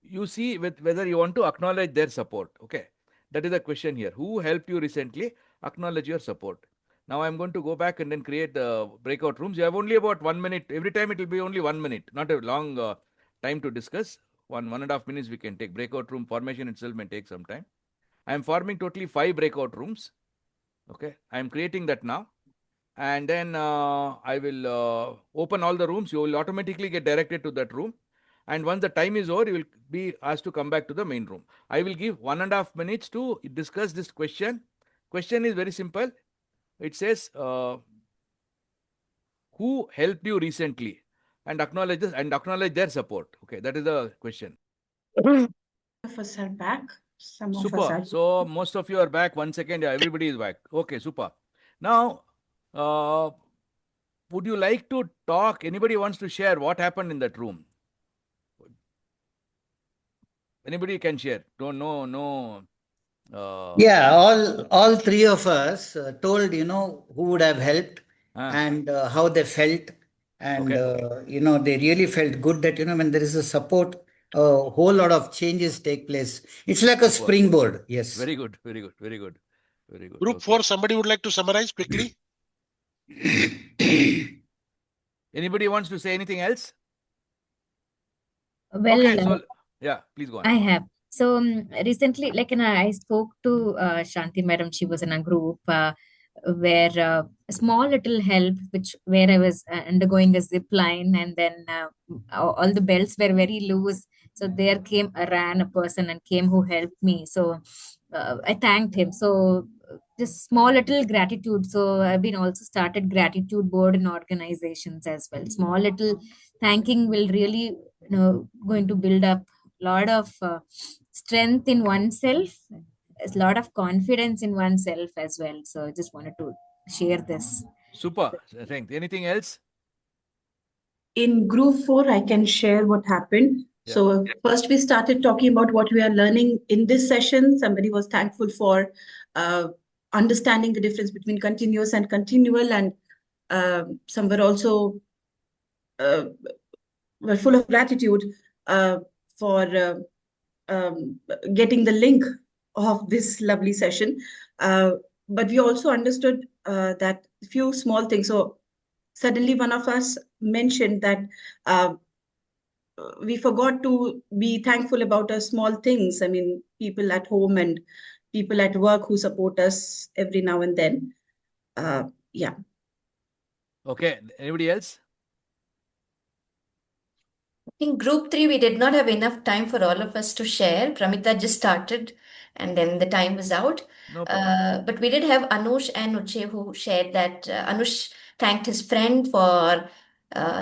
you see whether you want to acknowledge their support. Okay, that is the question here. Who helped you recently? Acknowledge your support. Now I'm going to go back and then create the breakout rooms. You have only about 1 minute. Every time it will be only 1 minute, not a long time to discuss. 1.5 minutes we can take. Breakout room formation itself may take some time. I am forming totally 5 breakout rooms. Okay, I am creating that now. And then I will open all the rooms. You will automatically get directed to that room. And once the time is over, you will be asked to come back to the main room. I will give 1.5 minutes to discuss this question. Question is very simple. It says, who helped you recently? And acknowledge this and acknowledge their support. Okay, that is the question. Some of us are back. Some of us Super. are. So most of you are back. 1 second. Yeah, everybody is back. Okay, super. Now, would you like to talk? Anybody wants to share what happened in that room? Anybody can share. Don't know. No. Yeah, all 3 of us told, who would have helped and how they felt. And, Okay. they really felt good that, when there is a support, a whole lot of changes take place. It's like a springboard. Yes. Very good. Very good. Very good. Very good. Group Okay. 4, somebody would like to summarize quickly? Anybody wants to say anything else? Well, Okay. So, yeah, please go on. I have. So recently, I spoke to Shanti Madam. She was in a group where a small little help, where I was undergoing a zip line, and then all the belts were very loose. So there ran a person and came who helped me. So I thanked him. So this small little gratitude. So I've been also started gratitude board in organizations as well. Small little thanking will really, going to build up a lot of strength in oneself, a lot of confidence in oneself as well. So I just wanted to share this. Super. Thanks. Anything else? In group 4, I can share what happened. Yeah. So first we started talking about what we are learning in this session. Somebody was thankful for understanding the difference between continuous and continual, and some were also were full of gratitude for getting the link of this lovely session. But we also understood that few small things. So suddenly one of us mentioned that we forgot to be thankful about our small things. I mean, people at home and people at work who support us every now and then. Yeah. Okay. Anybody else? In group 3, we did not have enough time for all of us to share. Pramita just started and then the time was out. No problem. But we did have Anush and Uche who shared that Anush thanked his friend for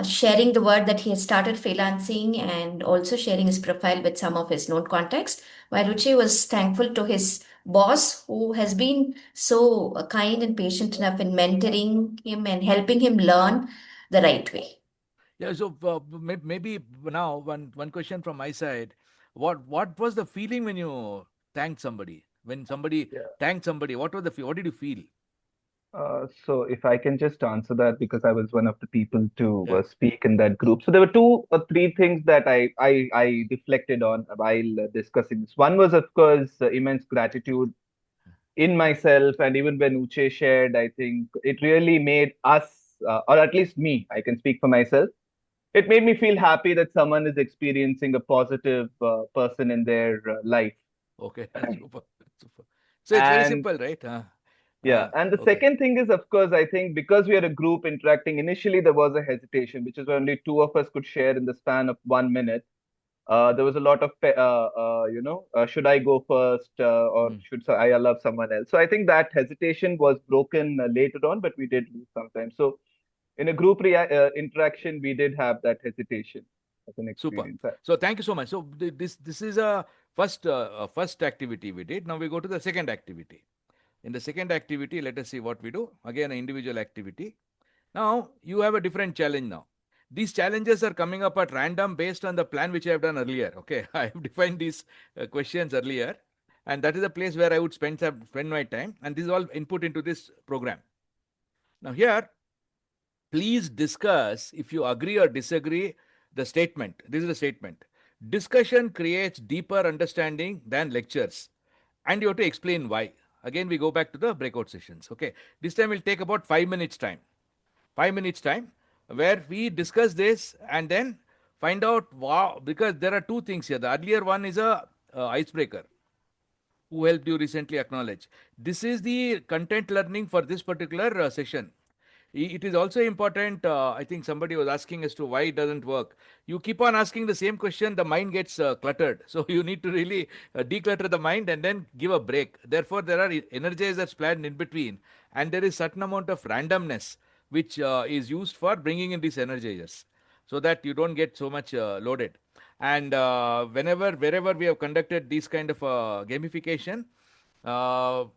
sharing the word that he has started freelancing and also sharing his profile with some of his known contacts, while Uche was thankful to his boss who has been so kind and patient enough in mentoring him and helping him learn the right way. Yeah, so maybe now one question from my side. What was the feeling when you thanked somebody? When somebody thanked somebody, what did you feel? So if I can just answer that, because I was one of the people to speak in that group. So there were 2 or 3 things that I reflected on while discussing this. One was, of course, immense gratitude in myself, and even when Uche shared, I think it really made us, or at least me, I can speak for myself. It made me feel happy that someone is experiencing a positive person in their life. Okay, super. So it's very And simple, right? yeah, and the Okay. second thing is, of course, I think because we are a group interacting, initially there was a hesitation, which is why only 2 of us could share in the span of 1 minute. There was a lot of, should I go first or should I allow someone else? So I think that hesitation was broken later on, but we did lose sometimes. So in a group interaction, we did have that hesitation as an experience. Super. So thank you so much. So this is a first activity we did. Now we go to the second activity. In the second activity, let us see what we do. Again, an individual activity. Now you have a different challenge now. These challenges are coming up at random based on the plan which I have done earlier. Okay, I have defined these questions earlier, and that is a place where I would spend my time. And this is all input into this program. Now here, please discuss if you agree or disagree the statement. This is the statement. Discussion creates deeper understanding than lectures. And you have to explain why. Again, we go back to the breakout sessions. Okay. This time will take about 5 minutes time. 5 minutes time where we discuss this and then find out wow, because there are 2 things here. The earlier one is a icebreaker. Who helped you recently acknowledge. This is the content learning for this particular session. It is also important. I think somebody was asking as to why it doesn't work. You keep on asking the same question, the mind gets cluttered. So you need to really declutter the mind and then give a break. Therefore, there are energizers planned in between, and there is certain amount of randomness which is used for bringing in these energizers, so that you don't get so much loaded. And wherever we have conducted these kind of gamification,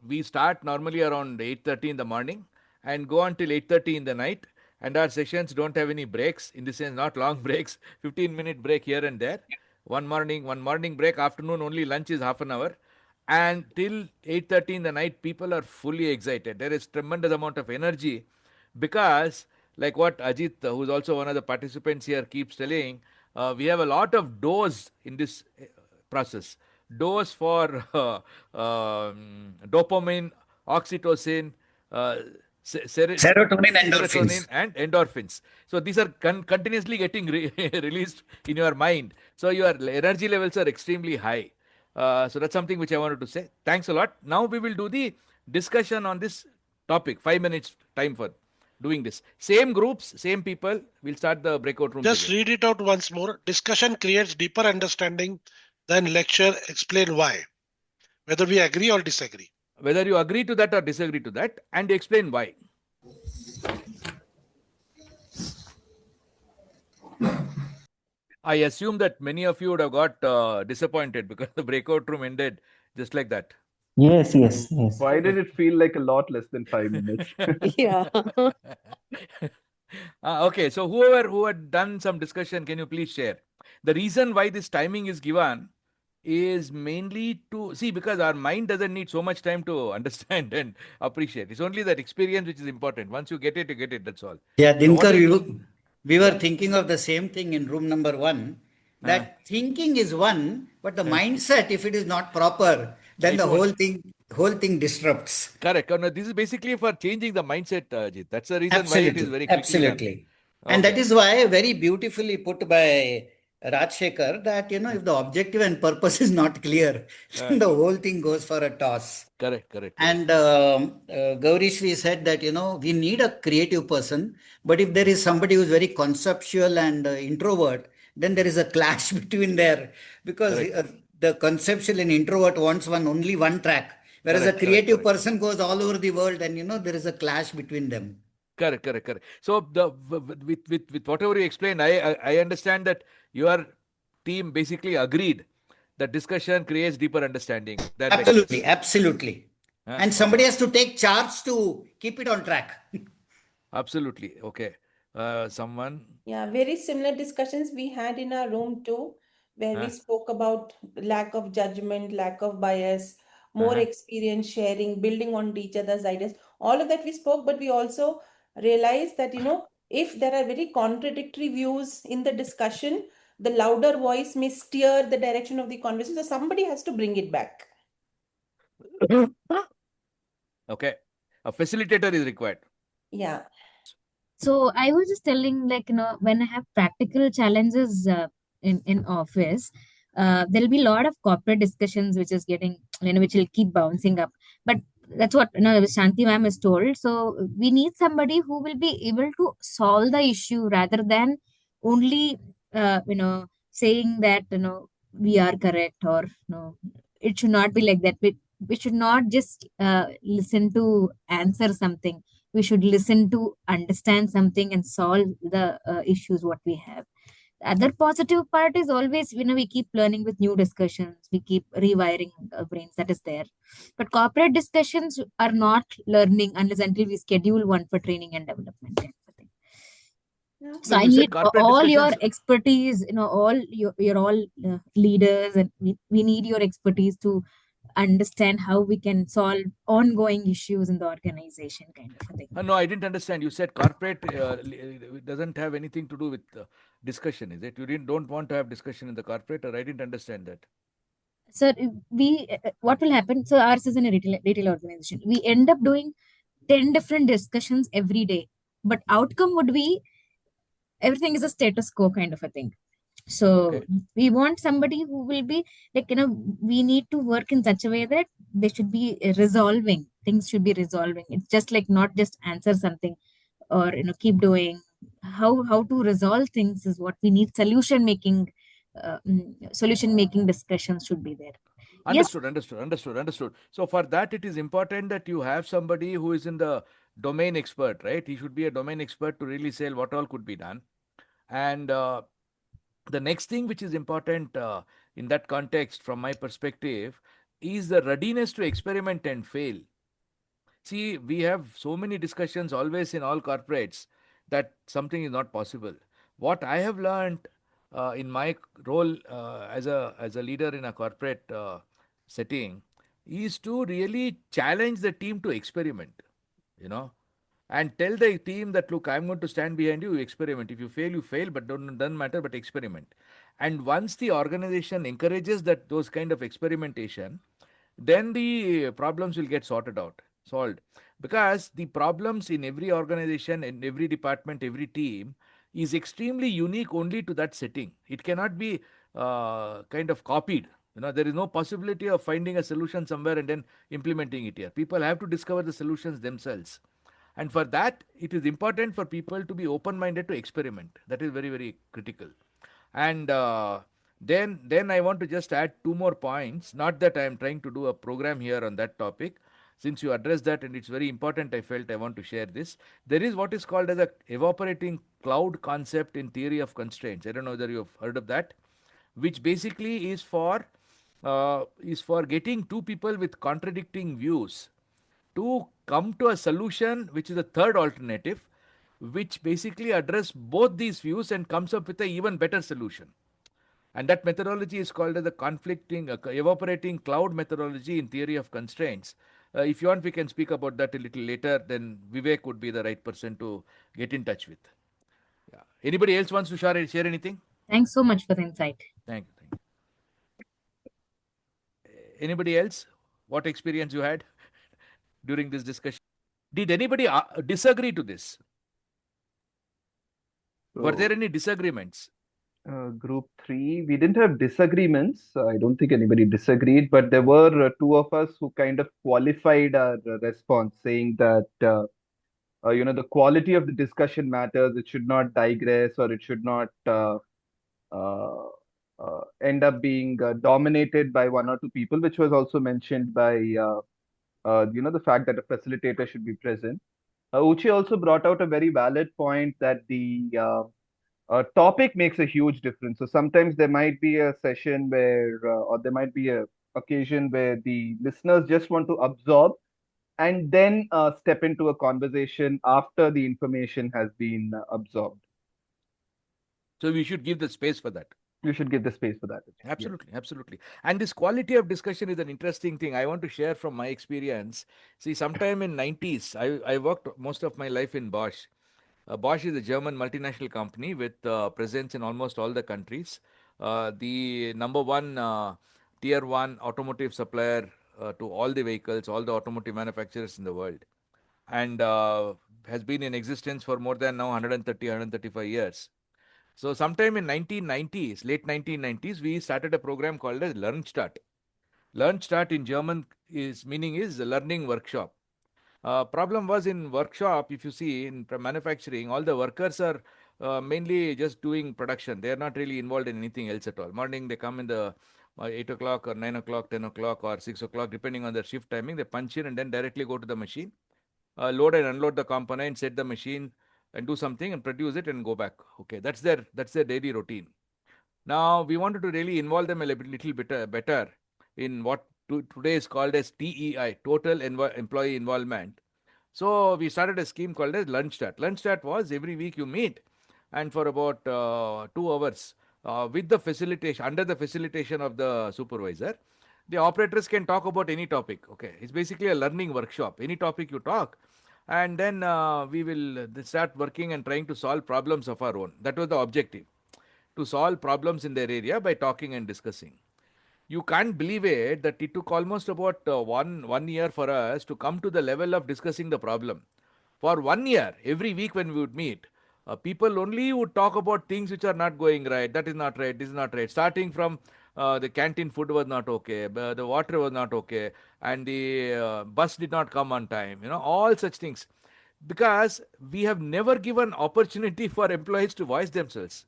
we start normally around 8:30 in the morning and go until 8:30 in the night. And our sessions don't have any breaks, in the sense not long breaks, 15-minute break here and there. One morning break, afternoon only lunch is half an hour. And till 8:30 in the night, people are fully excited. There is tremendous amount of energy because, like what Ajit, who is also one of the participants here, keeps telling, we have a lot of doors in this process. Doors for dopamine, oxytocin, Serotonin, endorphins. and endorphins. So these are continuously getting released in your mind. So your energy levels are extremely high. So that's something which I wanted to say. Thanks a lot. Now we will do the discussion on this topic. 5 minutes time for doing this. Same groups, same people. We'll start the breakout rooms Just again. read it out once more. Discussion creates deeper understanding, then lecture explain why, whether we agree or disagree. Whether you agree to that or disagree to that, and explain why. I assume that many of you would have got disappointed because the breakout room ended just like that. Yes, yes, yes. Why did it feel like a lot less than 5 minutes? Yeah. Okay, so who had done some discussion, can you please share? The reason why this timing is given is mainly to see, because our mind doesn't need so much time to understand and appreciate. It's only that experience which is important. Once you get it, you get it. That's all. Yeah, So what Dinakar, we were Yeah. thinking of the same thing in room number 1, that thinking is one, but the mindset, if it is not proper, then It the won't. whole thing disrupts. Correct. No, this is basically for changing the mindset, Ajit. That's the reason why it is very quickly Absolutely. done. And that Okay. is why very beautifully put by Rajshekar that, if the objective and purpose is not clear, then the whole thing goes for a toss. Correct. And Gauri Shri said that, we need a creative person, but if there is somebody who's very conceptual and introvert, then there is a clash between there, because the conceptual and introvert wants only one track, whereas a creative person goes all over the world, and, there is a clash between them. Correct. So with whatever you explained, I understand that your team basically agreed that discussion creates deeper understanding. That Absolutely. And somebody has to take charge to keep it on track. Absolutely. Okay. Someone. Yeah, very similar discussions we had in our room too, where we spoke about lack of judgment, lack of bias, more experience sharing, building on each other's ideas. All of that we spoke, but we also realized that, if there are very contradictory views in the discussion, the louder voice may steer the direction of the conversation. So somebody has to bring it back. Okay. A facilitator is required. Yeah. So I was just telling, when I have practical challenges in office, there'll be a lot of corporate discussions which is getting, which will keep bouncing up. But that's what Shanti ma'am is told. So we need somebody who will be able to solve the issue rather than only saying that we are correct, or it should not be like that. We should not just listen to answer something. We should listen to understand something and solve the issues what we have. The other positive part is always, we keep learning with new discussions. We keep rewiring our brains. That is there. But corporate discussions are not learning unless until we schedule one for training and development. So I need all your expertise, all you're all leaders, and we need your expertise to understand how we can solve ongoing issues in the organization, kind of a thing. No, I didn't understand. You said corporate doesn't have anything to do with discussion, is it? You don't want to have discussion in the corporate, or I didn't understand that. Sir, what will happen? So ours is in a retail organization. We end up doing 10 different discussions every day, but outcome would be everything is a status quo kind of a thing. So we want somebody who will be we need to work in such a way that they should be resolving. Things should be resolving. It's just like not just answer something or keep doing. How to resolve things is what we need. Solution making discussions should be there. Understood. So for that, it is important that you have somebody who is in the domain expert, right? He should be a domain expert to really say what all could be done. And the next thing which is important in that context, from my perspective, is the readiness to experiment and fail. See, we have so many discussions always in all corporates that something is not possible. What I have learned in my role as a leader in a corporate setting is to really challenge the team to experiment, and tell the team that, look, I'm going to stand behind you, experiment. If you fail, but doesn't matter, but experiment. And once the organization encourages those kind of experimentation, then the problems will get solved. Because the problems in every organization, in every department, every team is extremely unique only to that setting. It cannot be kind of copied There is no possibility of finding a solution somewhere and then implementing it here. People have to discover the solutions themselves. And for that, it is important for people to be open-minded to experiment. That is very, very critical. And then I want to just add two more points. Not that I am trying to do a program here on that topic. Since you addressed that and it's very important, I felt I want to share this. There is what is called as a evaporating cloud concept in theory of constraints. I don't know whether you have heard of that, which basically is for getting two people with contradicting views to come to a solution which is a third alternative, which basically address both these views and comes up with an even better solution. And that methodology is called as the evaporating cloud methodology in theory of constraints. If you want, we can speak about that a little later. Then Vivek would be the right person to get in touch with. Yeah. Anybody else wants to share anything? Thanks so much for the insight. Thank you. Anybody else? What experience you had during this discussion? Did anybody disagree to this? Were there any disagreements? Group 3, we didn't have disagreements. I don't think anybody disagreed, but there were two of us who kind of qualified our response, saying that the quality of the discussion matters. It should not digress, or it should not end up being dominated by one or two people, which was also mentioned by the fact that a facilitator should be present. Uchi also brought out a very valid point that the topic makes a huge difference. So sometimes there might be a session where, or there might be a occasion where the listeners just want to absorb and then step into a conversation after the information has been absorbed. So we should give the space for that. You should give the space for that. Absolutely, yes. Absolutely. And this quality of discussion is an interesting thing. I want to share from my experience. See, sometime in 90s, I worked most of my life in Bosch. Bosch is a German multinational company with presence in almost all the countries. The number one tier one automotive supplier to all the vehicles, all the automotive manufacturers in the world. And has been in existence for more than now 130, 135 years. So sometime in 1990s, late 1990s, we started a program called as Learn Start. Learn Start in German is a learning workshop. Problem was in workshop, if you see in manufacturing, all the workers are mainly just doing production. They are not really involved in anything else at all. Morning they come in the 8 o'clock or 9 o'clock, 10 o'clock or 6 o'clock, depending on their shift timing. They punch in and then directly go to the machine, load and unload the component, set the machine and do something and produce it and go back. Okay, that's their daily routine. Now we wanted to really involve them a little bit better in what today is called as TEI, Total Employee Involvement. So we started a scheme called as Lunch Start. Lunch Start was every week you meet and for about 2 hours with the facilitation, under the facilitation of the supervisor, the operators can talk about any topic. Okay, it's basically a learning workshop. Any topic you talk, and then we will start working and trying to solve problems of our own. That was the objective, to solve problems in their area by talking and discussing. You can't believe it that it took almost about one year for us to come to the level of discussing the problem. For 1 year, every week when we would meet, people only would talk about things which are not going right. That is not right. This is not right. Starting from the canteen food was not okay, the water was not okay, and the bus did not come on time. All such things, because we have never given opportunity for employees to voice themselves.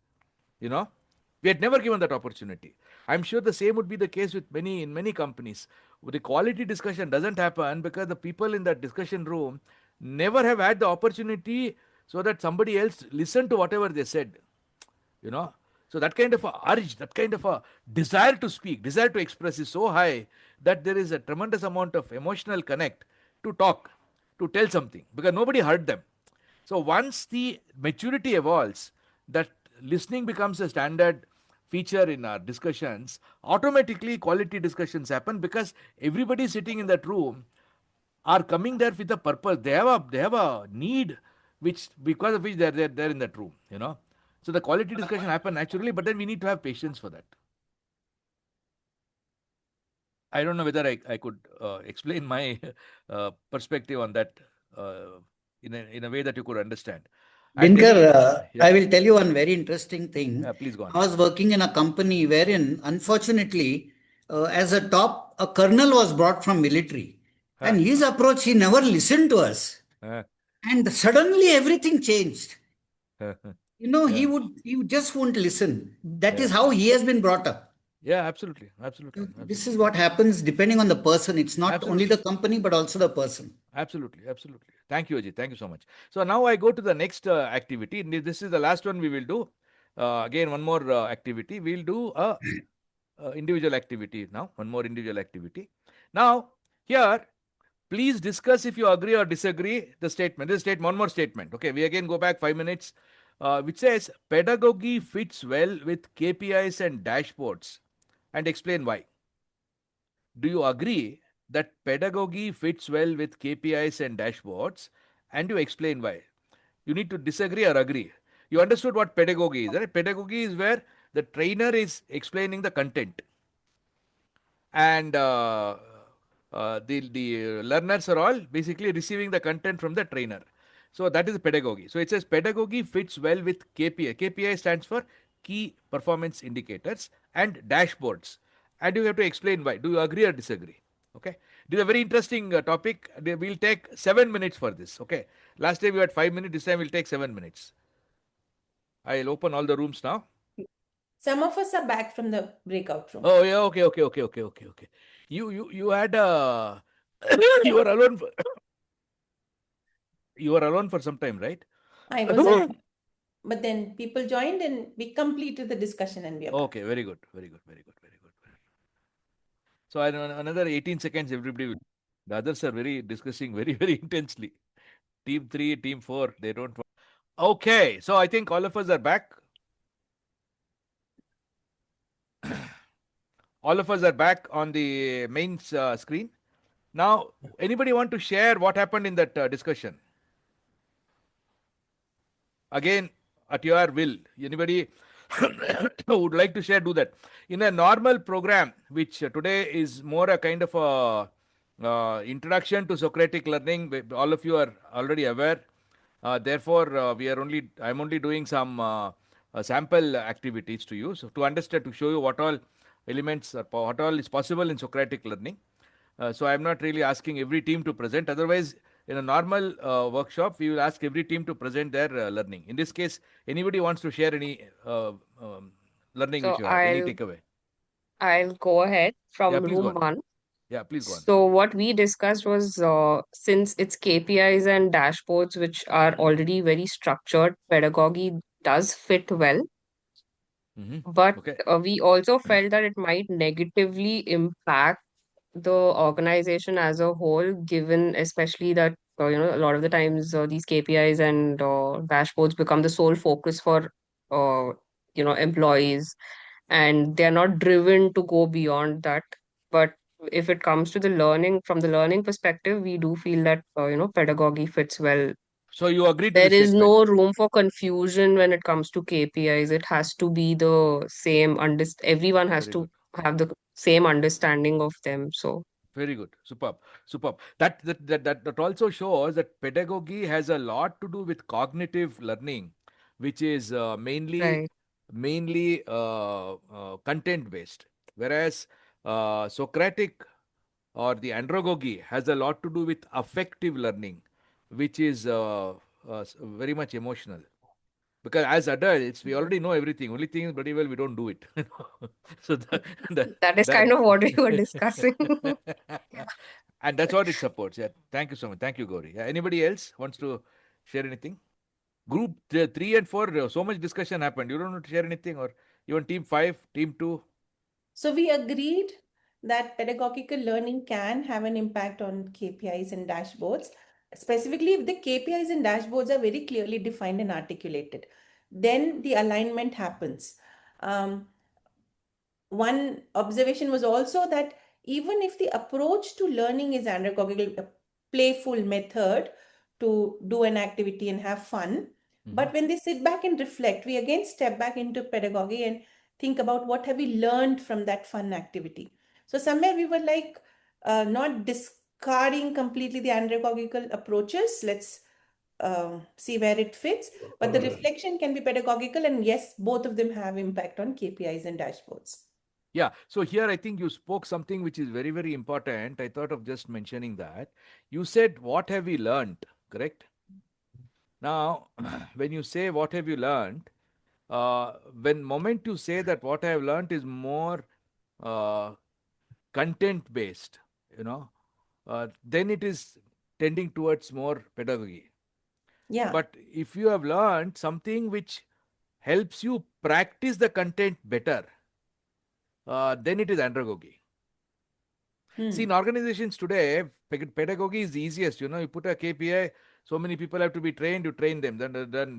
We had never given that opportunity. I'm sure the same would be the case with in many companies. The quality discussion doesn't happen because the people in that discussion room never have had the opportunity so that somebody else listened to whatever they said. So that kind of a urge, that kind of a desire to speak, desire to express is so high that there is a tremendous amount of emotional connect to talk, to tell something, because nobody heard them. So once the maturity evolves, that listening becomes a standard feature in our discussions, automatically quality discussions happen because everybody sitting in that room are coming there with a purpose. They have a need because of which they're in that room. So the quality discussion happen naturally, but then we need to have patience for that. I don't know whether I could explain my perspective on that in a way that you could understand. Dinakar, I will tell you one very interesting thing. Please go on. I was working in a company wherein, unfortunately, as a colonel was brought from military, and his approach, he never listened to us. And suddenly everything changed. He just won't listen. That is how he has been brought up. Yeah, absolutely. This is what happens depending on the person. It's not only the company, but also the person. Absolutely. Thank you, Ajit. Thank you so much. So now I go to the next activity. This is the last one we will do. Again, one more activity. We'll do a individual activity now. One more individual activity. Now, here, please discuss if you agree or disagree the statement. This statement, one more statement. Okay, we again go back 5 minutes, which says pedagogy fits well with KPIs and dashboards, and explain why. Do you agree that pedagogy fits well with KPIs and dashboards, and you explain why? You need to disagree or agree. You understood what pedagogy is, right? Pedagogy is where the trainer is explaining the content, and the learners are all basically receiving the content from the trainer. So that is pedagogy. So it says pedagogy fits well with KPI. KPI stands for key performance indicators and dashboards. And you have to explain why. Do you agree or disagree? Okay. This is a very interesting topic. We'll take 7 minutes for this. Okay. Last time we had 5 minutes. This time we'll take 7 minutes. I'll open all the rooms now. Some of us are back from the breakout room. Oh yeah. Okay. You had you were alone. You were alone for some time, right? I was alone. But then people joined and we completed the discussion and we are back. Okay, very good. So another 18 seconds, everybody will. The others are discussing very intensely. Team 3, team 4, they don't want. Okay, so I think all of us are back. All of us are back on the main screen. Now, anybody want to share what happened in that discussion? Again, at your will. Anybody would like to share, do that. In a normal program, which today is more a kind of a introduction to Socratic learning, all of you are already aware. Therefore, I'm only doing some sample activities to you, so to understand, to show you what all elements, what all is possible in Socratic learning. So I'm not really asking every team to present. Otherwise, in a normal workshop, we will ask every team to present their learning. In this case, anybody wants to share any learning which you have, any takeaway? I'll go ahead from please go room on. 1. Yeah, please go on. So what we discussed was since it's KPIs and dashboards which are already very structured, pedagogy does fit well. But Okay. We also felt that it might negatively impact the organization as a whole, given especially that a lot of the times these KPIs and dashboards become the sole focus for employees, and they're not driven to go beyond that. But if it comes to the learning, from the learning perspective, we do feel that pedagogy fits well. So you agree to There this is statement? no room for confusion when it comes to KPIs. It has to be the same. Everyone has to have the same understanding of them. So very good, superb. That also shows that pedagogy has a lot to do with cognitive learning, which is mainly content based, whereas Socratic or the Andragogy has a lot to do with affective learning, which is very much emotional. Because as adults, we already know everything. Only thing is, bloody well, we don't do it. So that is kind of what we were discussing. And that's what it supports. Yeah. Thank you so much. Thank you, Gauri. Yeah. Anybody else wants to share anything? Group 3 and 4, so much discussion happened. You don't want to share anything, or even team 5, team 2? So we agreed that pedagogical learning can have an impact on KPIs and dashboards, specifically if the KPIs and dashboards are very clearly defined and articulated. Then the alignment happens. One observation was also that even if the approach to learning is andragogical, a playful method to do an activity and have fun, but when they sit back and reflect, we again step back into pedagogy and think about what have we learned from that fun activity. So somewhere we were like not discarding completely the andragogical approaches. Let's see where it fits, but the reflection can be pedagogical, and yes, both of them have impact on KPIs and dashboards. Yeah. So here I think you spoke something which is very, very important. I thought of just mentioning that. You said, what have we learned? Correct? Now, when you say what have you learned, when moment you say that what I have learned is more uh, content based, you know, then it is tending towards more pedagogy. Yeah. But if you have learned something which helps you practice the content better, then it is andragogy. See, in organizations today, pedagogy is the easiest. You know, you put a KPI, so many people have to be trained, you train them, then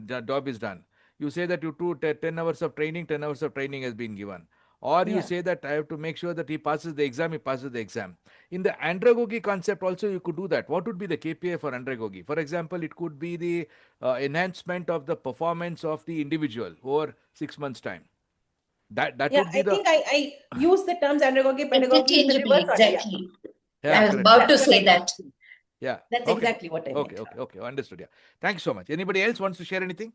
the job is done. You say that you do 10 hours of training, 10 hours of training has been given. Or you Yeah. say that I have to make sure that he passes the exam, he passes the exam. In the andragogy concept also, you could do that. What would be the KPI for andragogy? For example, it could be the enhancement of the performance of the individual over 6 months' time. That Yeah, would be I the... think I use the terms andragogy, pedagogy in the Interchangeably, reverse order. Yeah. exactly. Yeah, I was correct. about to That's what I say that. meant. Yeah. That's Okay. exactly what I Okay. meant. Okay. Understood. Yeah. Thanks so much. Anybody else wants to share anything?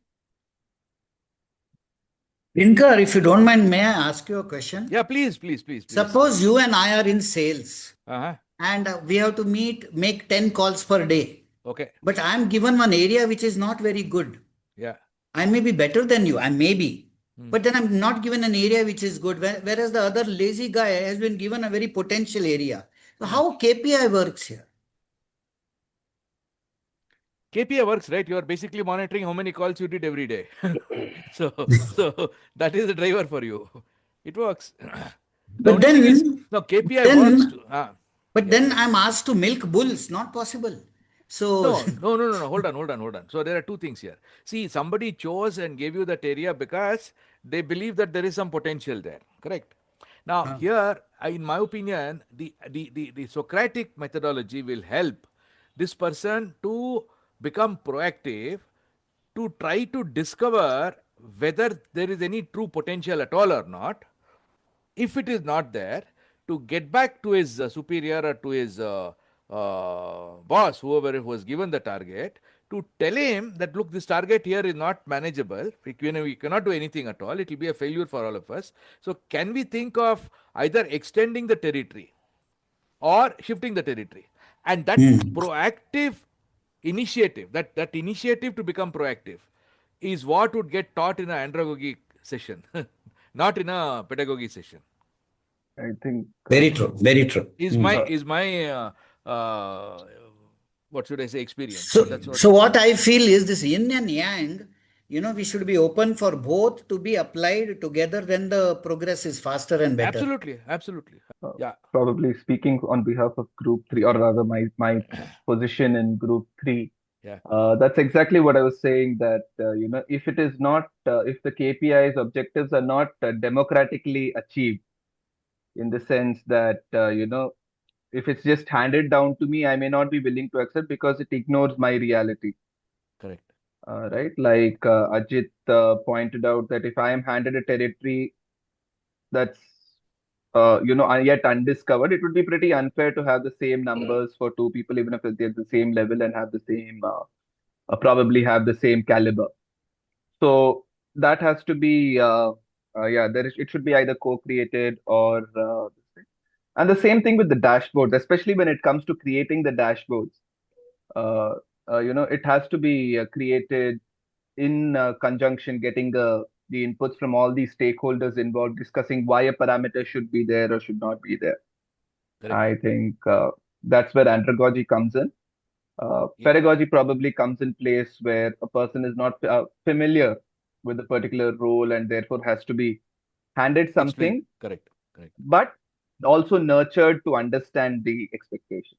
Dinakar, if you don't mind, may I ask you a question? Yeah, please. Suppose you and I are in sales Uh-huh. and we have to make 10 calls per day. Okay. But I'm given one area which is not very good. Yeah. I may be better than you, I may be. But then I'm not given an area which is good, whereas the other lazy guy has been given a very potential area. So how KPI works here? KPI works, right? You are basically monitoring how many calls you did every day. so that is the driver for you. It works. The But only thing is, then, no, KPI then, works. but Yeah. then I'm asked to milk bulls, not possible. So No. Hold on. So there are two things here. See, somebody chose and gave you that area because they believe that there is some potential there. Correct? Now, here, in my opinion, the Socratic methodology will help this person to become proactive, to try to discover whether there is any true potential at all or not. If it is not there, to get back to his superior or to his boss, whoever was given the target, to tell him that, look, this target here is not manageable. We cannot do anything at all. It will be a failure for all of us. So, can we think of either extending the territory or shifting the territory? And that proactive initiative, that initiative to become proactive, is what would get taught in an andragogy session, not in a pedagogy session. I think very true, very true. Is my what should I say, experience. So what I feel is this yin and yang, we should be open for both to be applied together, then the progress is faster and better. Absolutely. Yeah. probably speaking on behalf of Group 3, or rather my position in Group 3. Yeah. That's exactly what I was saying, that if it is not, if the KPIs objectives are not democratically achieved, in the sense that if it's just handed down to me, I may not be willing to accept because it ignores my reality. Correct. Right, like Ajit pointed out, that if I am handed a territory that's yet undiscovered, it would be pretty unfair to have the same numbers for two people, even if they're at the same level and have the same probably have the same caliber. So that has to be it should be either co-created or and the same thing with the dashboards, especially when it comes to creating the dashboards. It has to be created in conjunction, getting the inputs from all these stakeholders involved, discussing why a parameter should be there or should not be there. Correct. I think that's where andragogy comes in. Pedagogy probably comes in place where a person is not familiar with a particular role and therefore has to be handed something, Correct. but also nurtured to understand the expectation.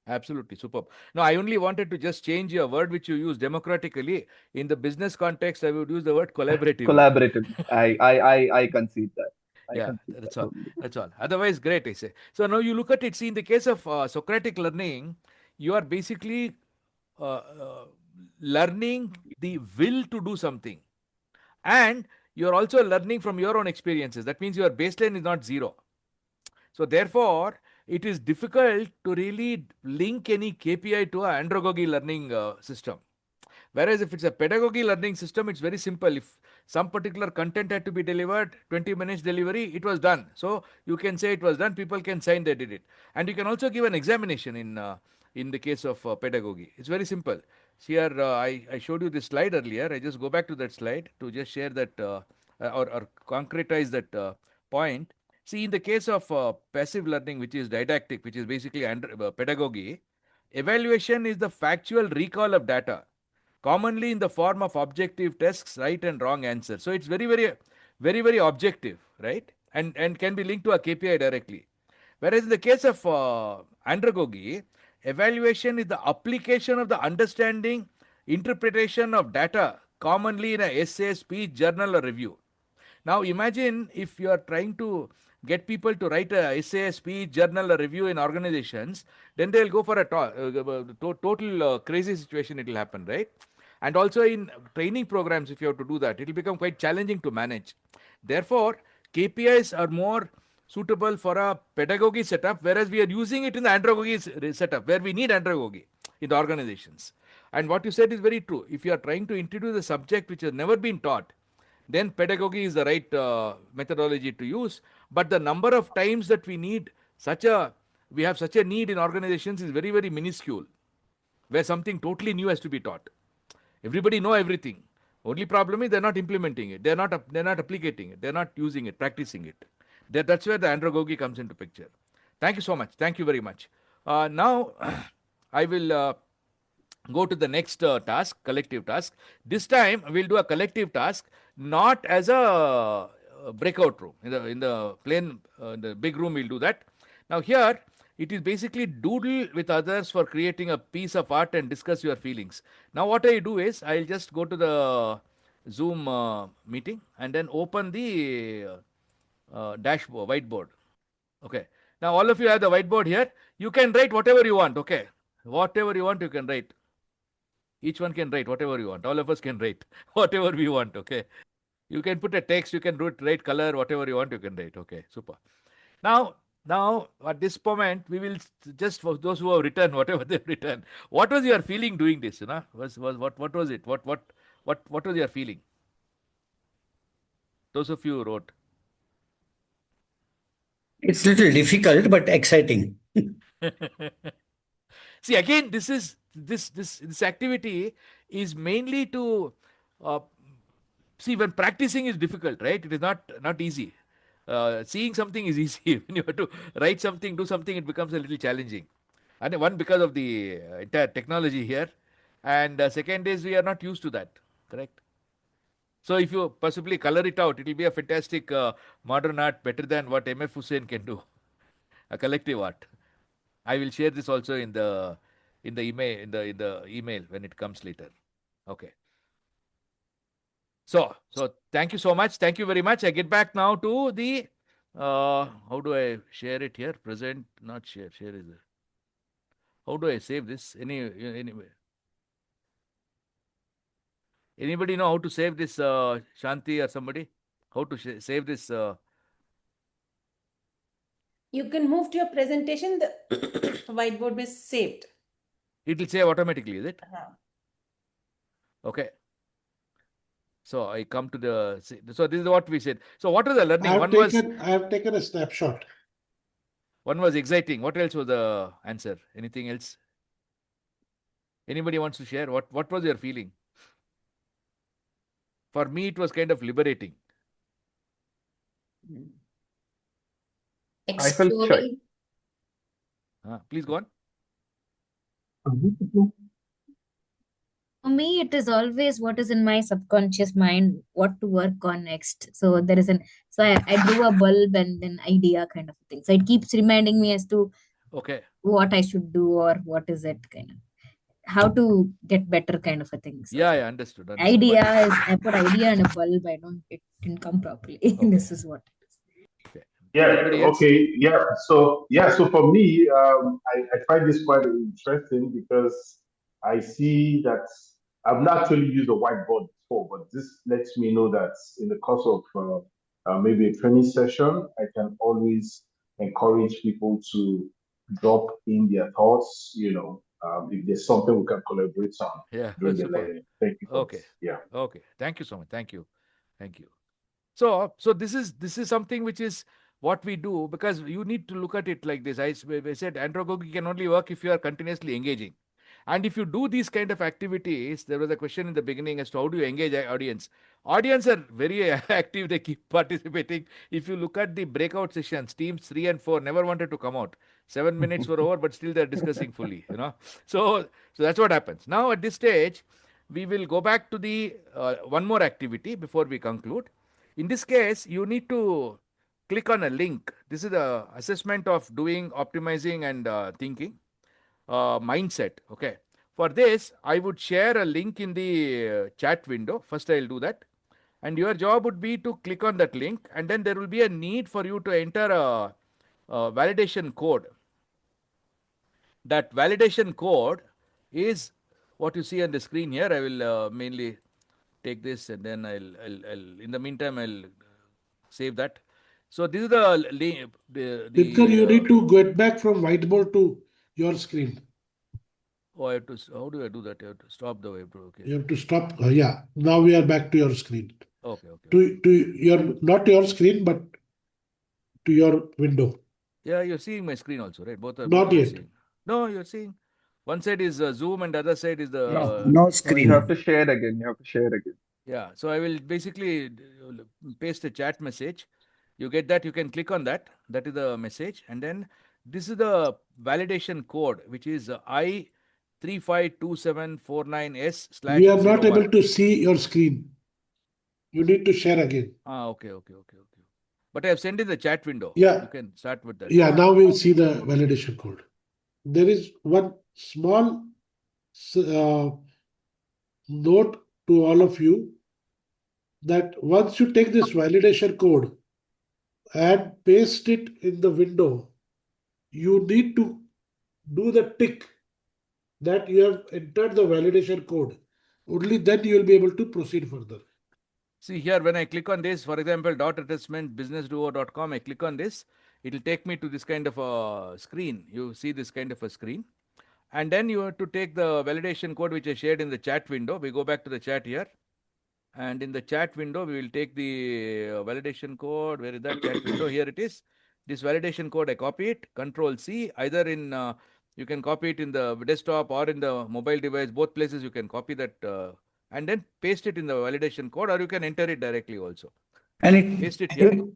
Absolutely, superb. Now, I only wanted to just change a word which you use, democratically. In the business context, I would use the word collaboratively. Collaboratively. I concede that. That's all. That's all. Otherwise, great, I say. So now you look at it. See, in the case of Socratic learning, you are basically learning the will to do something, and you are also learning from your own experiences. That means your baseline is not zero. So therefore, it is difficult to really link any KPI to an andragogy learning system. Whereas if it's a pedagogy learning system, it's very simple. If some particular content had to be delivered, 20 minutes delivery, it was done. So you can say it was done, people can sign they did it. And you can also give an examination in the case of pedagogy. It's very simple. Here, I showed you this slide earlier. I just go back to that slide to just share that or concretize that point. See, in the case of passive learning, which is didactic, which is basically pedagogy, evaluation is the factual recall of data, commonly in the form of objective tests, right and wrong answers. So it's very objective, right? And can be linked to a KPI directly. Whereas in the case of andragogy, evaluation is the application of the understanding, interpretation of data, commonly in a essay, speech, journal, or review. Now imagine if you are trying to get people to write a essay, speech, journal, or review in organizations, then they'll go for a total crazy situation. It will happen, right? And also in training programs, if you have to do that, it will become quite challenging to manage. Therefore, KPIs are more suitable for a pedagogy setup, whereas we are using it in the andragogy setup, where we need andragogy in the organizations. And what you said is very true. If you are trying to introduce a subject which has never been taught, then pedagogy is the right methodology to use. But the number of times that we have such a need in organizations is very minuscule, where something totally new has to be taught. Everybody know everything. Only problem is they're not implementing it. They're not applicating it. They're not using it, practicing it. That's where the andragogy comes into picture. Thank you so much. Thank you very much. Now, I will go to the next task, collective task. This time we'll do a collective task, not as a breakout room. In the plain, the big room, we'll do that. Now here, it is basically doodle with others for creating a piece of art and discuss your feelings. Now what I do is, I'll just go to the Zoom meeting and then open the dashboard, whiteboard. Okay. Now all of you have the whiteboard here. You can write whatever you want. Okay. Whatever you want, you can write. Each one can write whatever you want. All of us can write whatever we want. Okay. You can put a text, you can write color, whatever you want, you can write. Okay, super. Now at this moment, we will just, for those who have written whatever they've written, what was your feeling doing this? What was it? What was your feeling? Those of you who wrote. It's a little difficult, but exciting. See, again, this activity is mainly to see, when practicing is difficult, right? It is not easy. Seeing something is easy. When you have to write something, do something, it becomes a little challenging. And one, because of the entire technology here, and second is we are not used to that. Correct. So if you possibly color it out, it will be a fantastic modern art, better than what M.F. Hussain can do. A collective art. I will share this also in the email when it comes later. Okay. So thank you so much. Thank you very much. I get back now to the how do I share it here? Present, not share. Share is there. How do I save this? Anyway. Anybody know how to save this, Shanti or somebody? How to save this? You can move to your presentation. The whiteboard is saved. It will save automatically, is it? Okay. So I come to the. So this is what we said. So what was the learning? I have taken a snapshot. One was exciting. What else was the answer? Anything else? Anybody wants to share? What was your feeling? For me, it was kind of liberating. I felt shy. Please go on. For me, it is always what is in my subconscious mind, what to work on next. So there is I drew a bulb and then idea kind of thing. So it keeps reminding me as to what I should do or what is it kind of, how to get better kind of a thing. So yeah, understood. Idea is, I put idea and a bulb, it didn't come properly. Okay. This is what it is. Yeah. Okay. Yeah. So for me, I find this quite interesting because I see that I've not actually used a whiteboard before, but this lets me know that in the course of maybe a training session, I can always encourage people to drop in their thoughts. If there's something we can collaborate on during the learning. Thank you. Okay. Yeah. Okay. Thank you so much. Thank you. Thank you. So this is something which is what we do, because you need to look at it like this. I said andragogy can only work if you are continuously engaging. And if you do these kind of activities, there was a question in the beginning as to how do you engage audience. Audience are very active, they keep participating. If you look at the breakout sessions, teams 3 and 4 never wanted to come out. 7 minutes were over, but still they're discussing fully, So that's what happens. Now at this stage, we will go back to the one more activity before we conclude. In this case, you need to click on a link. This is the assessment of doing, optimizing, and thinking mindset. Okay. For this, I would share a link in the chat window. First, I'll do that. And your job would be to click on that link, and then there will be a need for you to enter a validation code. That validation code is what you see on the screen here. I will mainly take this, and then I'll in the meantime, I'll save that. So this is Dinakar, you need to get back from whiteboard to your screen. Oh, I have to. How do I do that? I have to stop the whiteboard. Okay. You have to stop. Yeah. Now we are back to your screen. Okay. To your, not your screen, but to your window. Yeah, you're seeing my screen also, right? Both are Not yet. seeing. No, you're seeing. One side is Zoom and the other side is the. No No, screen. you have to share again. Yeah, so I will basically paste a chat message. You get that, you can click on that. That is the message. And then this is the validation code, which is I352749S/01. We are not able to see your screen. You need to share again. Okay. But I have sent in the chat window. Yeah. You can start with that. Yeah, now we see the validation code. There is one small note to all of you that once you take this validation code and paste it in the window, you need to do the tick that you have entered the validation code. Only then you will be able to proceed further. See here, when I click on this, for example, .attachment.businessduo.com, I click on this, it will take me to this kind of a screen. You see this kind of a screen. And then you have to take the validation code which I shared in the chat window. We go back to the chat here. And in the chat window, we will take the validation code. Where is that chat window? Here it is. This validation code, I copy it, Control C, either in, you can copy it in the desktop or in the mobile device, both places you can copy that and then paste it in the validation code, or you can enter it directly also. And paste it here.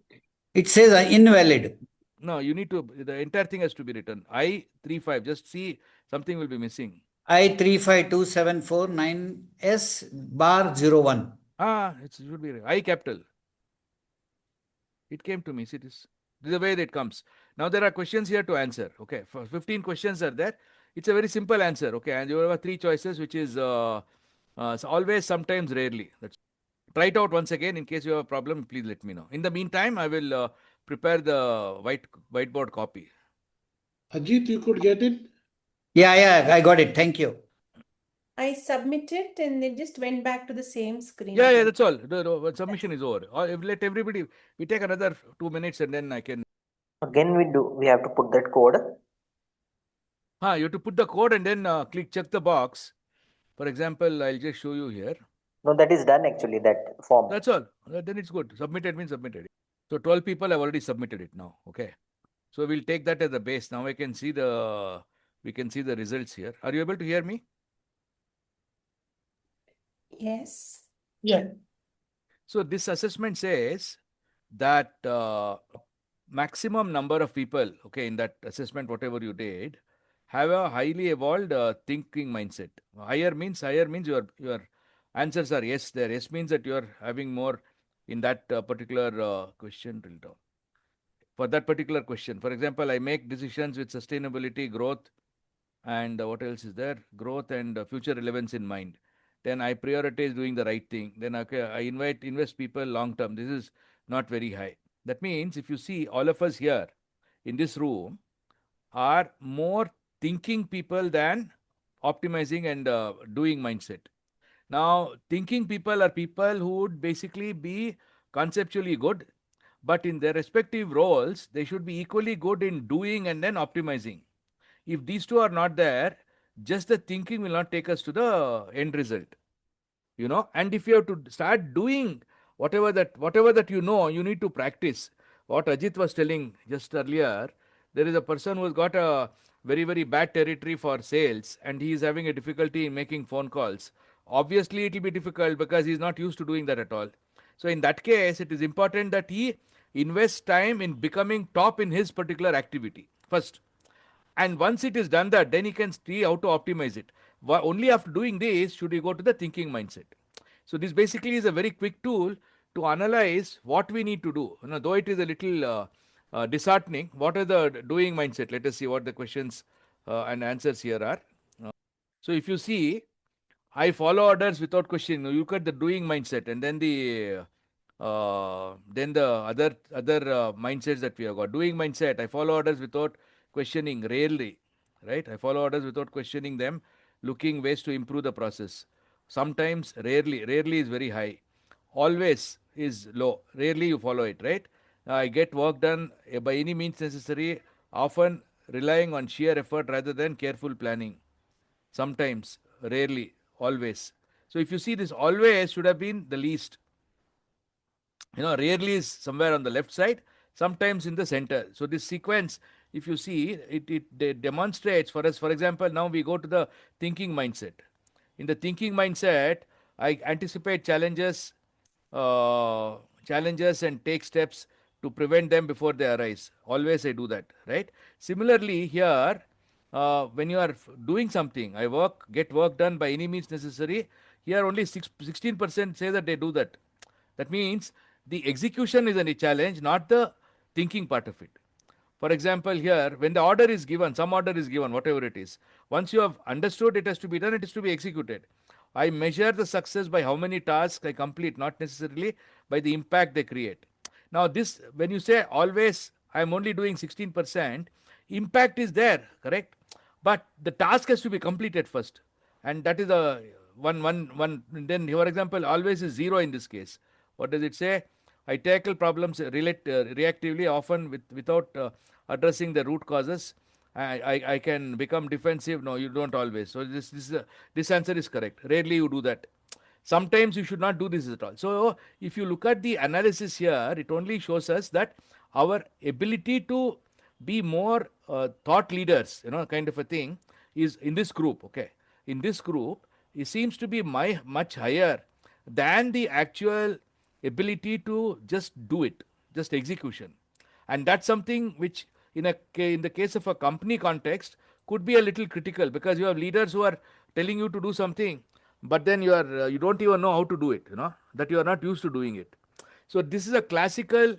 It says invalid. No, you need to, the entire thing has to be written. I35, just see, something will be missing. I3527449S/01. It should be I capital. It came to me. See this. This is the way that it comes. Now there are questions here to answer. Okay, 15 questions are there. It's a very simple answer. Okay, and you have 3 choices, which is always, sometimes, rarely. Try it out once again. In case you have a problem, please let me know. In the meantime, I will prepare the whiteboard copy. Ajit, you could get it? Yeah, I got it. Thank you. I submitted and it just went back to the same screen. Yeah, that's all. The submission is over. Let everybody, we take another 2 minutes and then I can. Again, we have to put that code. You have to put the code and then check the box. For example, I'll just show you here. No, that is done actually, that form. That's all. Then it's good. Submitted means submitted. So 12 people have already submitted it now. Okay. So we'll take that as a base. Now we can see the results here. Are you able to hear me? Yes. Yeah. So this assessment says that maximum number of people, okay, in that assessment, whatever you did, have a highly evolved thinking mindset. Higher means your answers are yes there. Yes means that you are having more in that particular question. For that particular question, for example, I make decisions with sustainability, growth, and what else is there? Growth and future relevance in mind. Then I prioritize doing the right thing. Then I invest people long term. This is not very high. That means if you see all of us here in this room are more thinking people than optimizing and doing mindset. Now, thinking people are people who would basically be conceptually good, but in their respective roles, they should be equally good in doing and then optimizing. If these two are not there, just the thinking will not take us to the end result. And if you have to start doing whatever that you know, you need to practice. What Ajit was telling just earlier, there is a person who's got a very, very bad territory for sales, and he is having a difficulty in making phone calls. Obviously, it will be difficult because he's not used to doing that at all. So in that case, it is important that he invests time in becoming top in his particular activity first. And once it is done that, then he can see how to optimize it. Only after doing this should he go to the thinking mindset. So this basically is a very quick tool to analyze what we need to do. Though it is a little disheartening, what are the doing mindset? Let us see what the questions and answers here are. So if you see, I follow orders without questioning. You look at the doing mindset, and then the other mindsets that we have got. Doing mindset, I follow orders without questioning, rarely, right? I follow orders without questioning them, looking ways to improve the process. Sometimes, rarely is very high. Always is low. Rarely you follow it, right? I get work done by any means necessary, often relying on sheer effort rather than careful planning. Sometimes, rarely, always. So if you see, this always should have been the least. Rarely is somewhere on the left side, sometimes in the center. So this sequence, if you see, it demonstrates for us. For example, now we go to the thinking mindset. In the thinking mindset, I anticipate challenges and take steps to prevent them before they arise. Always I do that, right? Similarly, here, when you are doing something, get work done by any means necessary. Here only 16% say that they do that. That means the execution is a challenge, not the thinking part of it. For example, here, when the order is given, some order is given, whatever it is, once you have understood it has to be done, it is to be executed. I measure the success by how many tasks I complete, not necessarily by the impact they create. Now, this, when you say always, I am only doing 16%, impact is there, correct? But the task has to be completed first. And that is a one. Then, for example, always is 0 in this case. What does it say? I tackle problems reactively, often without addressing the root causes. I can become defensive. No, you don't always. So this answer is correct. Rarely you do that. Sometimes you should not do this at all. So if you look at the analysis here, it only shows us that our ability to be more thought leaders, kind of a thing, is in this group. Okay, in this group, it seems to be much higher than the actual ability to just do it, just execution. And that's something which in the case of a company context could be a little critical, because you have leaders who are telling you to do something, but then you don't even know how to do it, that you are not used to doing it. So this is a classical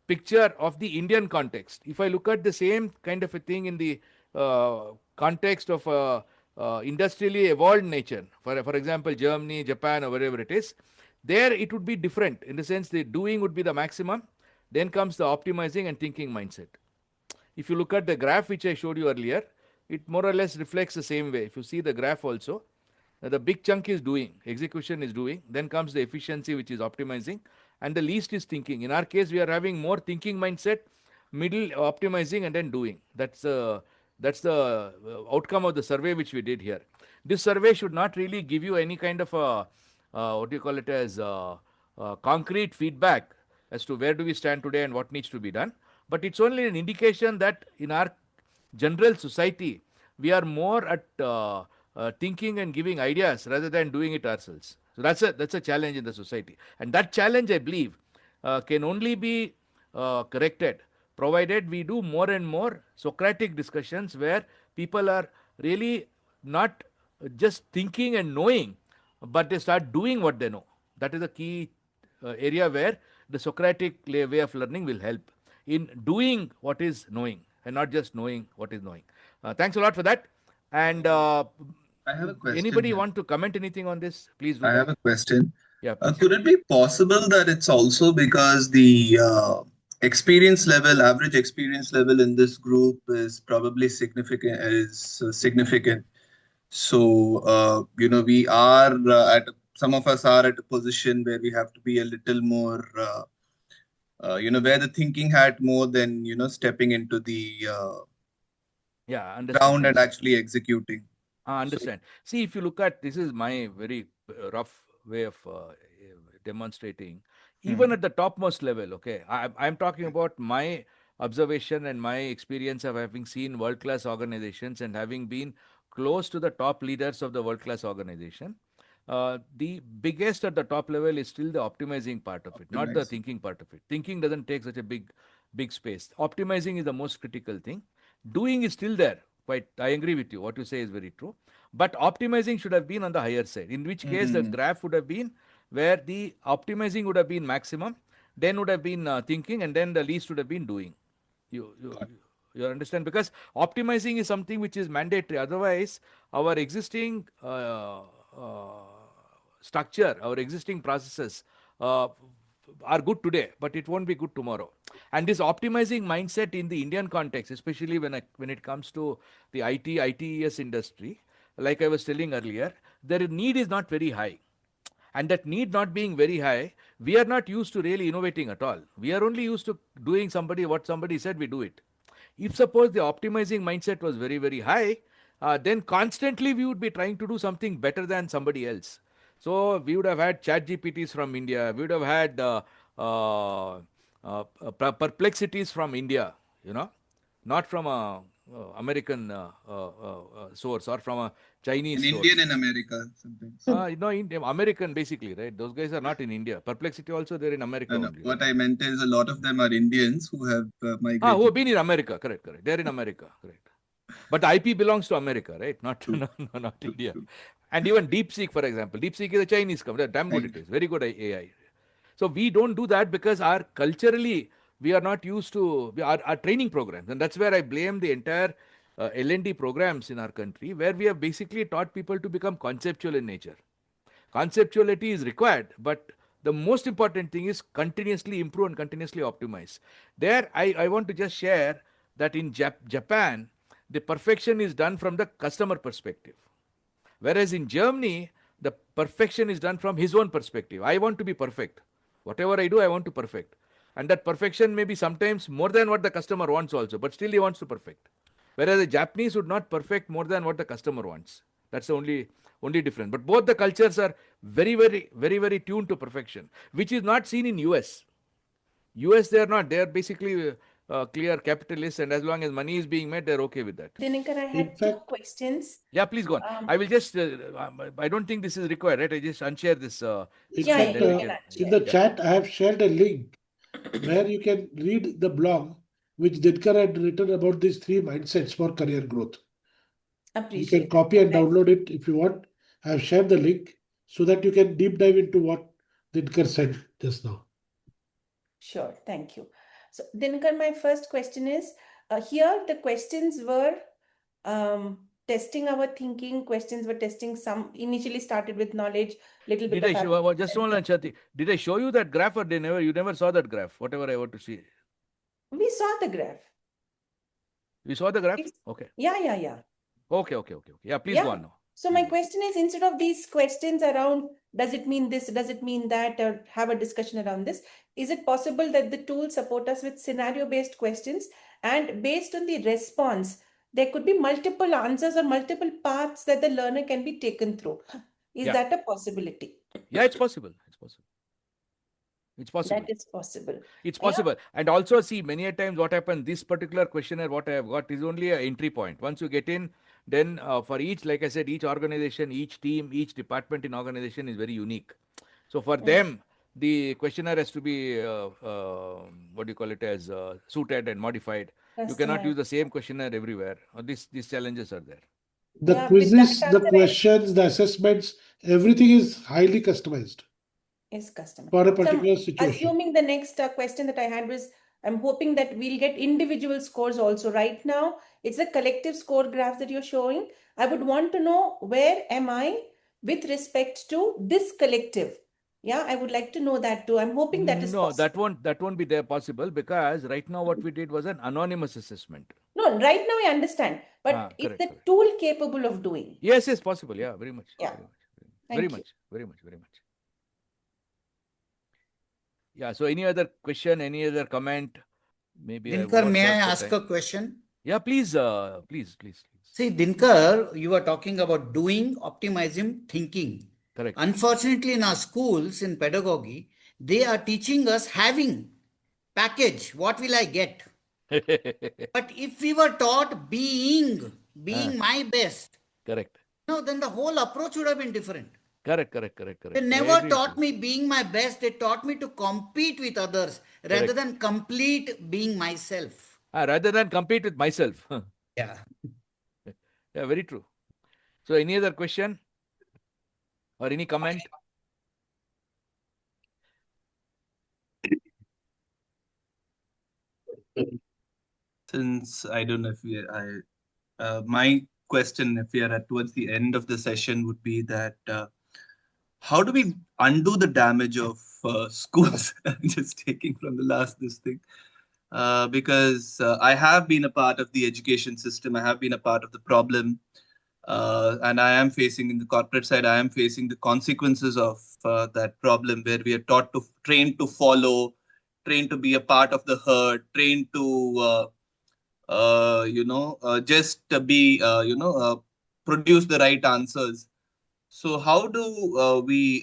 picture of the Indian context. If I look at the same kind of a thing in the context of industrially evolved nature, for example, Germany, Japan, or wherever it is, there it would be different, in the sense the doing would be the maximum, then comes the optimizing and thinking mindset. If you look at the graph which I showed you earlier, it more or less reflects the same way. If you see the graph also, the big chunk is doing, execution is doing, then comes the efficiency, which is optimizing, and the least is thinking. In our case, we are having more thinking mindset, middle optimizing, and then doing. That's the outcome of the survey which we did here. This survey should not really give you any kind of a what do you call it as concrete feedback as to where do we stand today and what needs to be done. But it's only an indication that in our general society, we are more at thinking and giving ideas rather than doing it ourselves. So that's a challenge in the society, and that challenge, I believe, can only be corrected provided we do more and more Socratic discussions where people are really not just thinking and knowing, but they start doing what they know. That is a key area where the Socratic way of learning will help in doing what is knowing and not just knowing what is knowing. Thanks a lot for that. And I have a question anybody here. want to comment anything on this? Please do I that. have a question. Yeah, please. Could it be possible that it's also because the average experience level in this group is probably significant. So, we are some of us are at a position where we have to be a little more, wear the thinking hat more than, stepping into the Yeah, understand. ground and Understand. actually executing. Understand. See, if you look at, this is my very rough way of demonstrating. even at the topmost level. Okay, I'm talking about my observation and my experience of having seen world-class organizations and having been close to the top leaders of the world-class organization. The biggest at the top level is still the optimizing part of it, not the thinking part of it. Thinking doesn't take such a big space. Optimizing is the most critical thing. Doing is still there. Quite, I agree with you. What you say is very true. But optimizing should have been on the higher side. In which case, the graph would have been where the optimizing would have been maximum, then would have been thinking, and then the least would have been doing. You understand? Because optimizing is something which is mandatory. Otherwise, our existing structure, our existing processes are good today, but it won't be good tomorrow. And this optimizing mindset in the Indian context, especially when it comes to the ITES industry, like I was telling earlier, their need is not very high. And that need not being very high, we are not used to really innovating at all. We are only used to doing what somebody said, we do it. If suppose the optimizing mindset was very, very high, then constantly we would be trying to do something better than somebody else. So we would have had chat GPTs from India. We would have had perplexities from India, not from a American source or from a Chinese source. Indian in America sometimes. No, American basically, right? Those guys are not in India. Perplexity also they're in America No, only. what Right? I meant is a lot of them are Indians who have migrated. Who have been in America, correct. They're in America, correct. But the IP belongs to America, right? Not India. And even DeepSeek, for example. DeepSeek is a Chinese company. Damn good it is. Very good AI. So we don't do that because culturally, we are not used to our training programs. And that's where I blame the entire L&D programs in our country, where we have basically taught people to become conceptual in nature. Conceptuality is required, but the most important thing is continuously improve and continuously optimize. There, I want to just share that in Japan, the perfection is done from the customer perspective. Whereas in Germany, the perfection is done from his own perspective. I want to be perfect. Whatever I do, I want to perfect. And that perfection may be sometimes more than what the customer wants also, but still he wants to perfect. Whereas the Japanese would not perfect more than what the customer wants. That's the only difference. But both the cultures are very, very, very, very tuned to perfection, which is not seen in US. US, they are not. They are basically clear capitalists, and as long as money is being made, they're okay with that. Dinakar, I had two questions. Yeah, please go on. I will just, I don't think this is required, right? I just unshare this. In fact, in the chat, I have shared a link where you can read the blog which Dinakar had written about these 3 mindsets for career growth. You can copy and download it if you want. I have shared the link so that you can deep dive into what Dinakar said just now. Sure, thank you. So, Dinakar, my first question is, here the questions were testing our thinking. Questions were testing initially started with knowledge, little bit Just one, Shanti. Did I show you that graph or you never saw that graph, whatever I want to see? We saw the graph. You saw the graph? Okay. Yeah. Okay. Yeah, please go on now. So my question is, instead of these questions around, does it mean this, does it mean that, or have a discussion around this, is it possible that the tools support us with scenario-based questions, and based on the response, there could be multiple answers or multiple paths that the learner can be taken through? Is that a possibility? Yeah, it's possible. It's possible. That is possible. It's possible. And also, see, many a times what happens, this particular questionnaire, what I have got is only an entry point. Once you get in, then for each, like I said, each organization, each team, each department in organization is very unique. So for them, the questionnaire has to be, what do you call it, as suited and modified. You cannot use the same questionnaire everywhere. These challenges are there. The quizzes, the questions, the assessments, everything is highly customized. Is customized for a particular situation. Assuming the next question that I had was, I'm hoping that we'll get individual scores also. Right now, it's a collective score graph that you're showing. I would want to know, where am I with respect to this collective? Yeah, I would like to know that too. I'm hoping that is possible. No, that won't be there possible, because right now what we did was an anonymous assessment. No, right now I understand, but is the tool capable of doing? Yes, possible. Yeah, very much. Yeah. Very much. Yeah, so any other question, any other comment? Maybe Dinakar, may I ask a question? Yeah, please. See, Dinakar, you are talking about doing, optimizing, thinking. Correct. Unfortunately, in our schools, in pedagogy, They are teaching us having package. What will I get? But if we were taught being my best, Correct. then the whole approach would have been different. Correct. They never taught me being my best. They taught me to compete with others rather than complete being myself. Rather than compete with myself. Yeah. Yeah, very true. So any other question or any comment? Since I don't know if my question, if we are at towards the end of the session, would be that how do we undo the damage of schools? Just taking from the last this thing, because I have been a part of the education system. I have been a part of the problem, and I am facing in the corporate side. I am facing the consequences of that problem, where we are taught to trained to follow, trained to be a part of the herd, trained to just be, produce the right answers. So how do we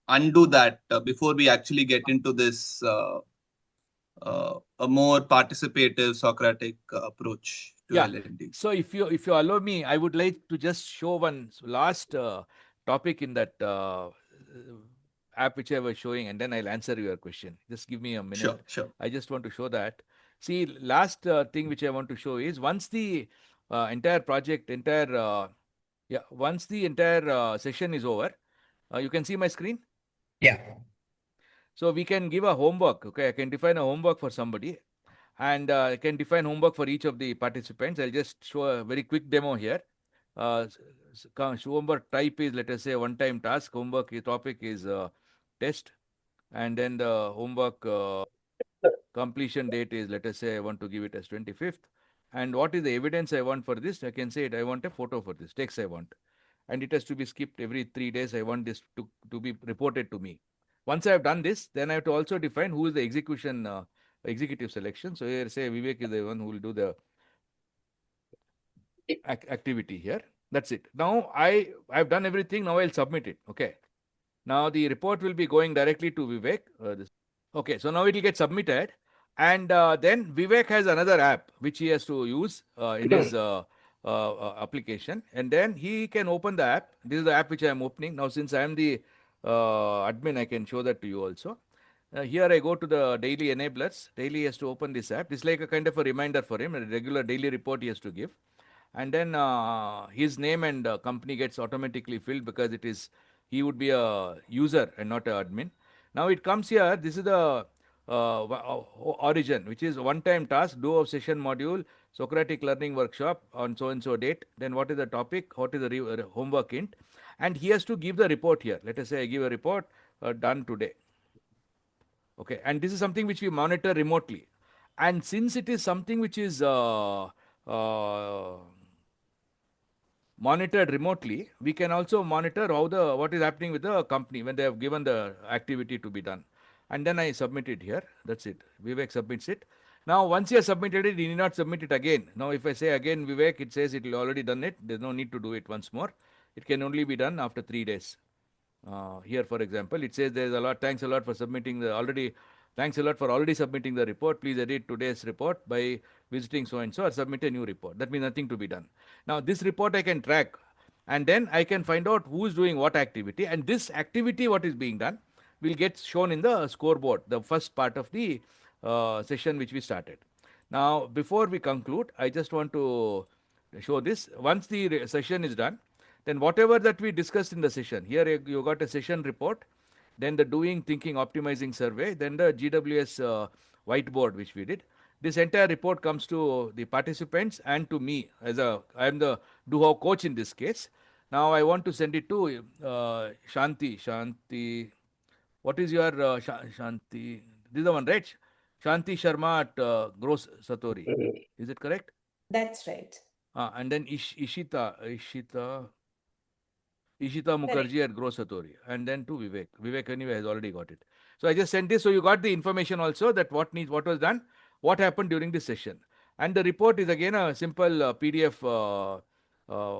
undo that before we actually get into this a more participative Socratic approach to L&D? So if you allow me, I would like to just show one last topic in that app which I was showing, and then I'll answer your question. Just give me a minute. Sure. I just want to show that. See, last thing which I want to show is once the entire project, once the entire session is over, you can see my screen? Yeah. So we can give a homework. Okay, I can define a homework for somebody, and I can define homework for each of the participants. I'll just show a very quick demo here. Homework type is, let us say, one-time task. Homework topic is test, and then the homework completion date is, let us say, I want to give it as 25th. And what is the evidence I want for this? I can say I want a photo for this, text I want. And it has to be skipped every 3 days. I want this to be reported to me. Once I have done this, then I have to also define who is the executive selection. So here, say Vivek is the one who will do the activity here. That's it. Now I've done everything. Now I'll submit it. Okay. Now the report will be going directly to Vivek. Okay. So now it will get submitted. And then Vivek has another app which he has to use in his application. And then he can open the app. This is the app which I am opening. Now, since I am the admin, I can show that to you also. Here I go to the daily enablers. Daily he has to open this app. It's like a kind of a reminder for him, a regular daily report he has to give. And then his name and company gets automatically filled because he would be a user and not an admin. Now it comes here. This is the origin, which is one-time task, do of session module, Socratic Learning workshop on so and so date. Then what is the topic? What is the homework int? And he has to give the report here. Let us say I give a report done today. Okay, and this is something which we monitor remotely. And since it is something which is monitored remotely, we can also monitor what is happening with the company when they have given the activity to be done. And then I submit it here. That's it. Vivek submits it. Now, once you have submitted it, you need not submit it again. Now, if I say again Vivek, it says it will already done it. There's no need to do it once more. It can only be done after 3 days. Here, for example, it says there's a lot. Thanks a lot for submitting Thanks a lot for already submitting the report. Please edit today's report by visiting so and so or submit a new report. That means nothing to be done. Now, this report I can track, and then I can find out who is doing what activity, and this activity, what is being done, will get shown in the scoreboard, the first part of the session which we started. Now, before we conclude, I just want to show this. Once the session is done, then whatever that we discussed in the session, here you got a session report, then the doing, thinking, optimizing survey, then the GWS whiteboard which we did. This entire report comes to the participants and to me as I am the do-how coach in this case. Now I want to send it to Shanti. What is your Shanti? This is the one, right? Shanti Sharma at Gross Satori. Is it correct? That's right. And then Ishita Mukherjee at Gross Satori. And then to Vivek. Vivek anyway has already got it. So I just sent this. So you got the information also that what was done, what happened during this session. And the report is again a simple PDF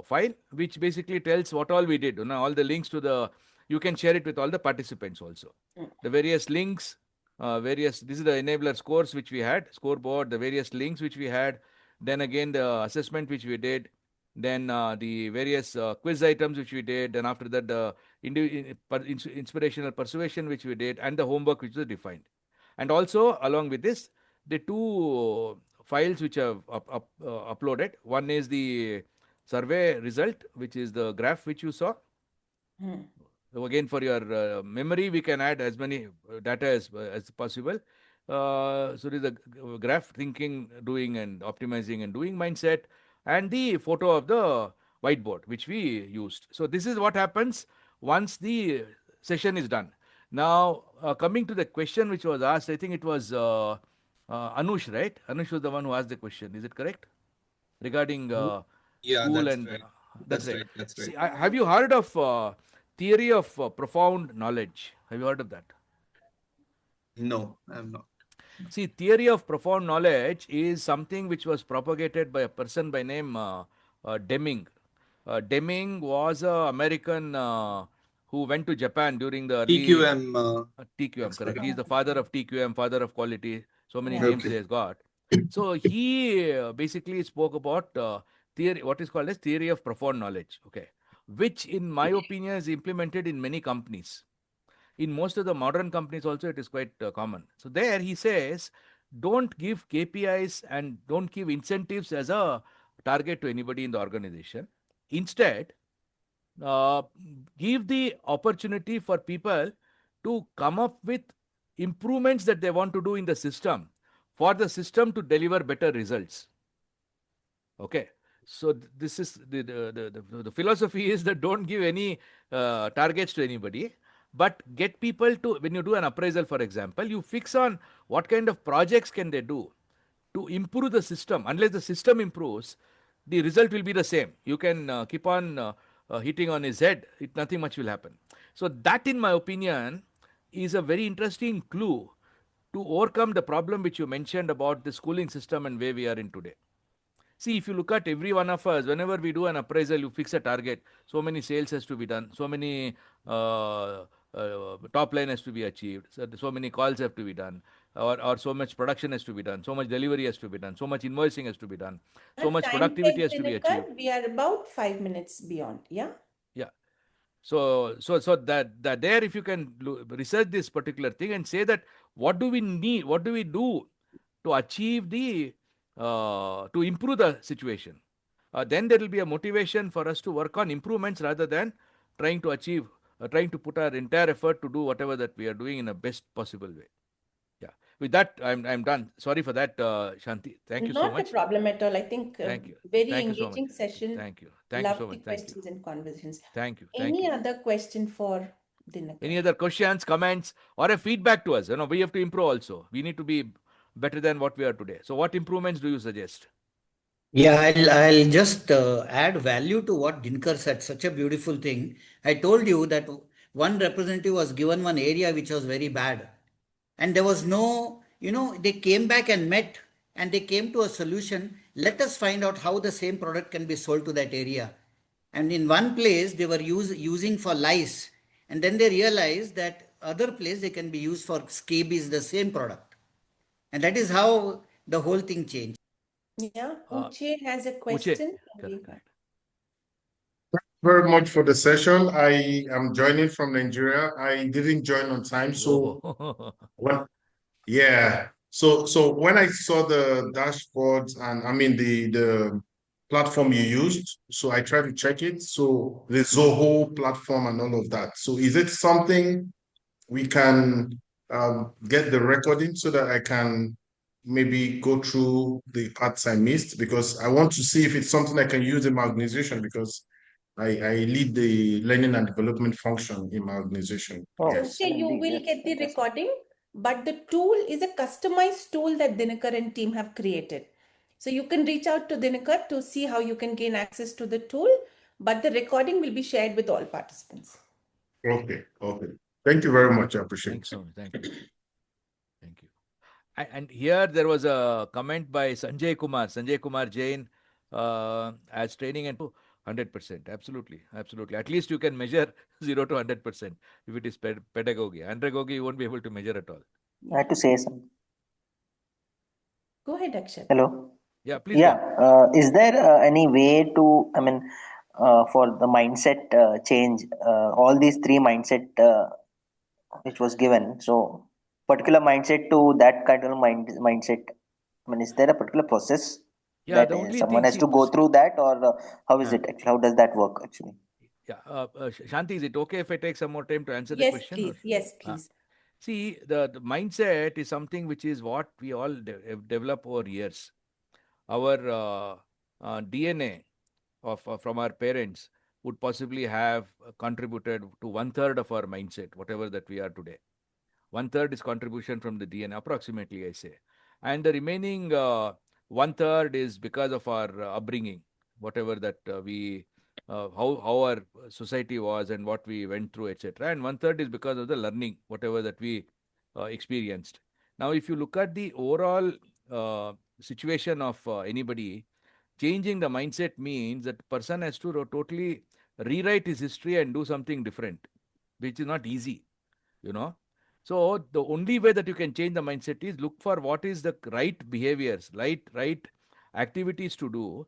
file, which basically tells what all we did. All the links to the you can share it with all the participants also. The various links, this is the enabler scores which we had, scoreboard, the various links which we had, then again the assessment which we did, then the various quiz items which we did, then after that the inspirational persuasion which we did, and the homework which was defined. And also along with this, the two files which have uploaded. One is the survey result, which is the graph which you saw. So again, for your memory, we can add as many data as possible. So there is a graph, thinking, doing, and optimizing and doing mindset, and the photo of the whiteboard which we used. So this is what happens once the session is done. Now, coming to the question which was asked, I think it was Anush, right? Anush was the one who asked the question. Is it correct? Regarding Yeah, school that's and right. that's right. That's right. See, have you heard of theory of profound knowledge? Have you heard of that? No, I'm not. See, theory of profound knowledge is something which was propagated by a person by name Deming. Deming was an American who went to Japan during the early TQM TQM, correct. expert. He is the father of TQM, father of quality. So many names Okay. he has got. So he basically spoke about theory, what is called as theory of profound knowledge. Okay, which in my opinion is implemented in many companies. In most of the modern companies also it is quite common. So there he says, don't give KPIs and don't give incentives as a target to anybody in the organization. Instead, uh, give the opportunity for people to come up with improvements that they want to do in the system for the system to deliver better results. Okay, so this is the philosophy is that don't give any targets to anybody, but get people to, when you do an appraisal, for example, you fix on what kind of projects can they do to improve the system. Unless the system improves, the result will be the same. You can keep on hitting on his head, nothing much will happen. So that, in my opinion, is a very interesting clue to overcome the problem which you mentioned about the schooling system and where we are in today. See, if you look at every one of us, whenever we do an appraisal, you fix a target. So many sales has to be done. So many top line has to be achieved. So many calls have to be done. Or so much production has to be done. So much delivery has to be done. So much invoicing has to be done. So much Time productivity check, has to be Dinakar, achieved. we are about 5 minutes beyond. Yeah. Yeah. So that there, if you can research this particular thing and say that what do we need, what do we do to achieve the to improve the situation, then there will be a motivation for us to work on improvements rather than trying to achieve, trying to put our entire effort to do whatever that we are doing in a best possible way. Yeah. With that, I'm done. Sorry for that, Shanti. Thank you so Not a much. problem at all. I think Thank you. very Thank you so much. engaging session. Thank you. Thank you so Love the much. Thank you. questions and conversations. Thank you. Thank Any you. other question for Dinakar? Any other questions, comments, or a feedback to us? You know, we have to improve also. We need to be better than what we are today. So, what improvements do you suggest? Yeah, I'll just add value to what Dinakar said. Such a beautiful thing. I told you that one representative was given one area which was very bad. And there was no, they came back and met and they came to a solution. Let us find out how the same product can be sold to that area. And in one place, they were using for lice. And then they realized that other place they can be used for scabies, the same product. And that is how the whole thing changed. Yeah, Uche has a Uche, question. correct. Very much for the session. I am joining from Nigeria. I didn't join on time, so yeah. So when I saw the dashboards and I mean the platform you used, so I tried to check it. So the Zoho platform and all of that. So is it something we can get the recording so that I can maybe go through the parts I missed, because I want to see if it's something I can use in my organization, because I lead the learning and development function in my organization. So, Yes. Uche, you will get the recording, but the tool is a customized tool that Dinakar and team have created. So you can reach out to Dinakar to see how you can gain access to the tool, but the recording will be shared with all participants. Okay. Thank you very much. I appreciate it. Thanks so much. Thank you. Thank you. And here there was a comment by Sanjay Kumar Jain as training and 100%. Absolutely. Absolutely. At least you can measure 0 to 100% if it is pedagogy. Andragogy, you won't be able to measure at all. I had to say something. Go ahead, Akshat. Hello. Yeah, please go Yeah. on. Is there any way to, I mean, for the mindset change, all these three mindset which was given, so particular mindset to that kind of mindset. I mean, is there a particular process Yeah, that the only someone thing, has see, to go through that, or how is uh, it actually? How does that work actually? yeah, Shanti, is it okay if I take some more time to answer the Yes, question? Or please. Yes, uh, please. see, the mindset is something which is what we all develop over years. Our DNA of from our parents would possibly have contributed to one third of our mindset, whatever that we are today. One third is contribution from the DNA, approximately, I say. And the remaining one third is because of our upbringing, whatever that how our society was and what we went through, etc. And one third is because of the learning, whatever that we experienced. Now, if you look at the overall situation of anybody, changing the mindset means that person has to totally rewrite his history and do something different, which is not easy, you know. So the only way that you can change the mindset is look for what is the right behaviors, right activities to do,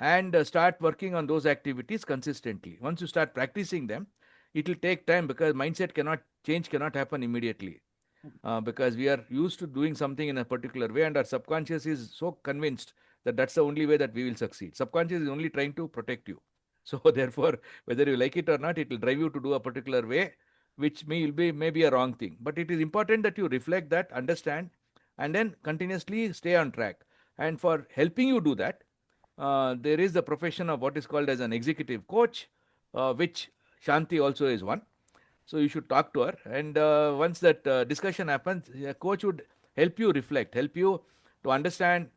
and start working on those activities consistently. Once you start practicing them, it will take time because mindset cannot happen immediately. Because we are used to doing something in a particular way, and our subconscious is so convinced that that's the only way that we will succeed. Subconscious is only trying to protect you. So therefore, whether you like it or not, it will drive you to do a particular way, which may be a wrong thing. But it is important that you reflect that, understand, and then continuously stay on track. And for helping you do that, there is the profession of what is called as an executive coach, which Shanti also is one. So you should talk to her, and once that discussion happens, a coach would help you reflect, help you to understand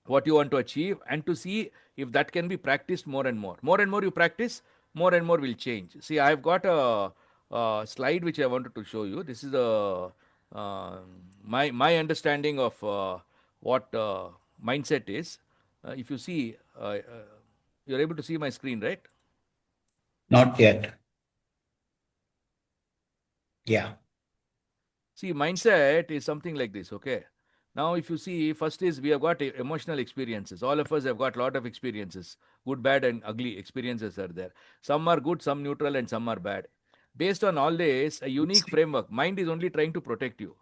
what you want to achieve, and to see if that can be practiced more and more. More and more you practice, more and more will change. See, I've got a slide which I wanted to show you. This is uh, my understanding of what mindset is. If you see, you're able to see my screen, right? Not yet. Yeah. See, mindset is something like this, okay? Now, if you see, first is we have got emotional experiences. All of us have got a lot of experiences. Good, bad, and ugly experiences are there. Some are good, some neutral, and some are bad. Based on all this, a unique framework. Mind is only trying to protect you.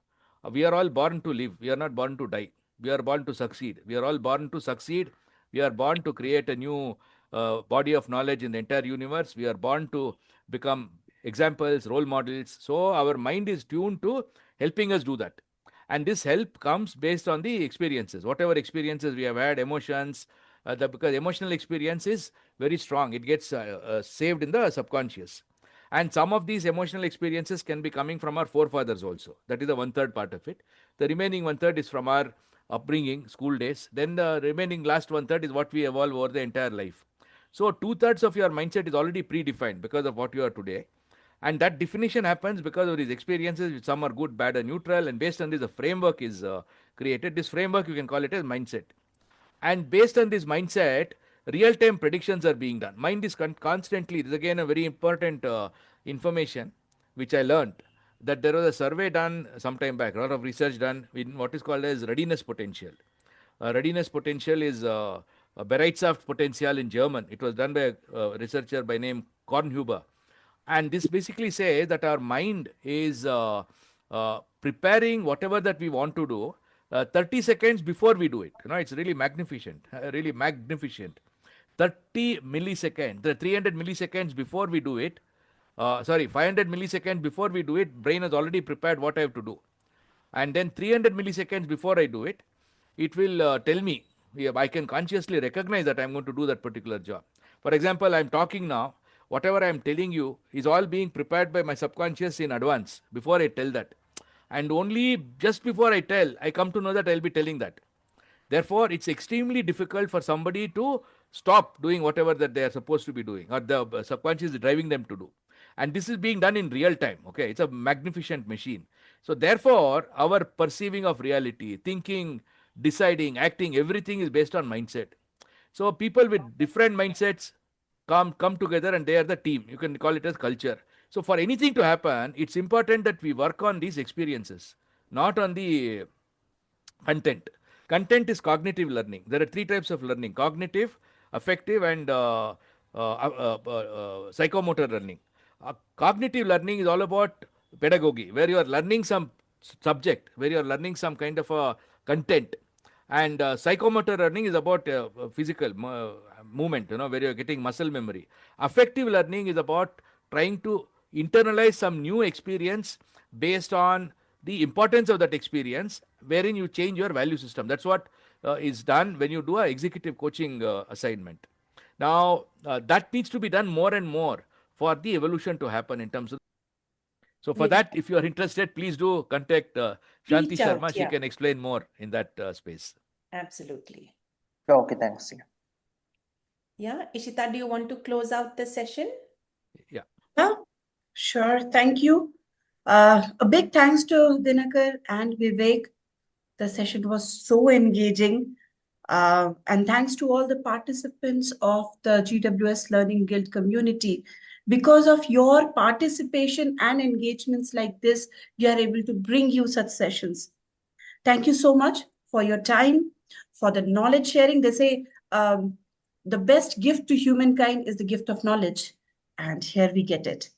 We are all born to live. We are not born to die. We are born to succeed. We are all born to succeed. We are born to create a new body of knowledge in the entire universe. We are born to become examples, role models. So our mind is tuned to helping us do that. And this help comes based on the experiences, whatever experiences we have had, emotions, because emotional experience is very strong. It gets saved in the subconscious. And some of these emotional experiences can be coming from our forefathers also. That is the one third part of it. The remaining one third is from our upbringing, school days. Then the remaining last one third is what we evolve over the entire life. So two thirds of your mindset is already predefined because of what you are today. And that definition happens because of these experiences, which some are good, bad, and neutral. And based on this, a framework is created. This framework, you can call it as mindset. And based on this mindset, real time predictions are being done. Mind is constantly, this is again a very important information which I learned, that there was a survey done some time back, a lot of research done in what is called as readiness potential. Readiness potential is Bereitschaft potential in German. It was done by a researcher by name Kornhuber. And this basically says that our mind is preparing whatever that we want to do 30 seconds before we do it. It's really magnificent, really magnificent. 30 milliseconds, the 300 milliseconds before we do it, 500 milliseconds before we do it, brain has already prepared what I have to do. And then 300 milliseconds before I do it, it will tell me, yeah, I can consciously recognize that I'm going to do that particular job. For example, I'm talking now, whatever I'm telling you is all being prepared by my subconscious in advance before I tell that. And only just before I tell, I come to know that I'll be telling that. Therefore, it's extremely difficult for somebody to stop doing whatever that they are supposed to be doing, or the subconscious is driving them to do. And this is being done in real time. Okay, it's a magnificent machine. So therefore, our perceiving of reality, thinking, deciding, acting, everything is based on mindset. So people with different mindsets come together and they are the team. You can call it as culture. So for anything to happen, it's important that we work on these experiences, not on the content. Content is cognitive learning. There are three types of learning: cognitive, affective, and psychomotor learning. Cognitive learning is all about pedagogy, where you are learning some subject, where you are learning some kind of a content. And psychomotor learning is about physical movement, where you're getting muscle memory. Affective learning is about trying to internalize some new experience based on the importance of that experience, wherein you change your value system. That's what is done when you do a executive coaching assignment. Now, that needs to be done more and more for the evolution to happen in terms of. So for that, if you are interested, please do contact Shanti Reach out, Sharma. She yeah. can explain more in that space. Absolutely. Okay, thanks. Yeah, Ishita, do you want to close out the session? Yeah. Yeah, sure. Thank you. A big thanks to Dinakar and Vivek. The session was so engaging. And thanks to all the participants of the GWS Learning Guild community. Because of your participation and engagements like this, we are able to bring you such sessions. Thank you so much for your time, for the knowledge sharing. They say the best gift to humankind is the gift of knowledge. And here we get it.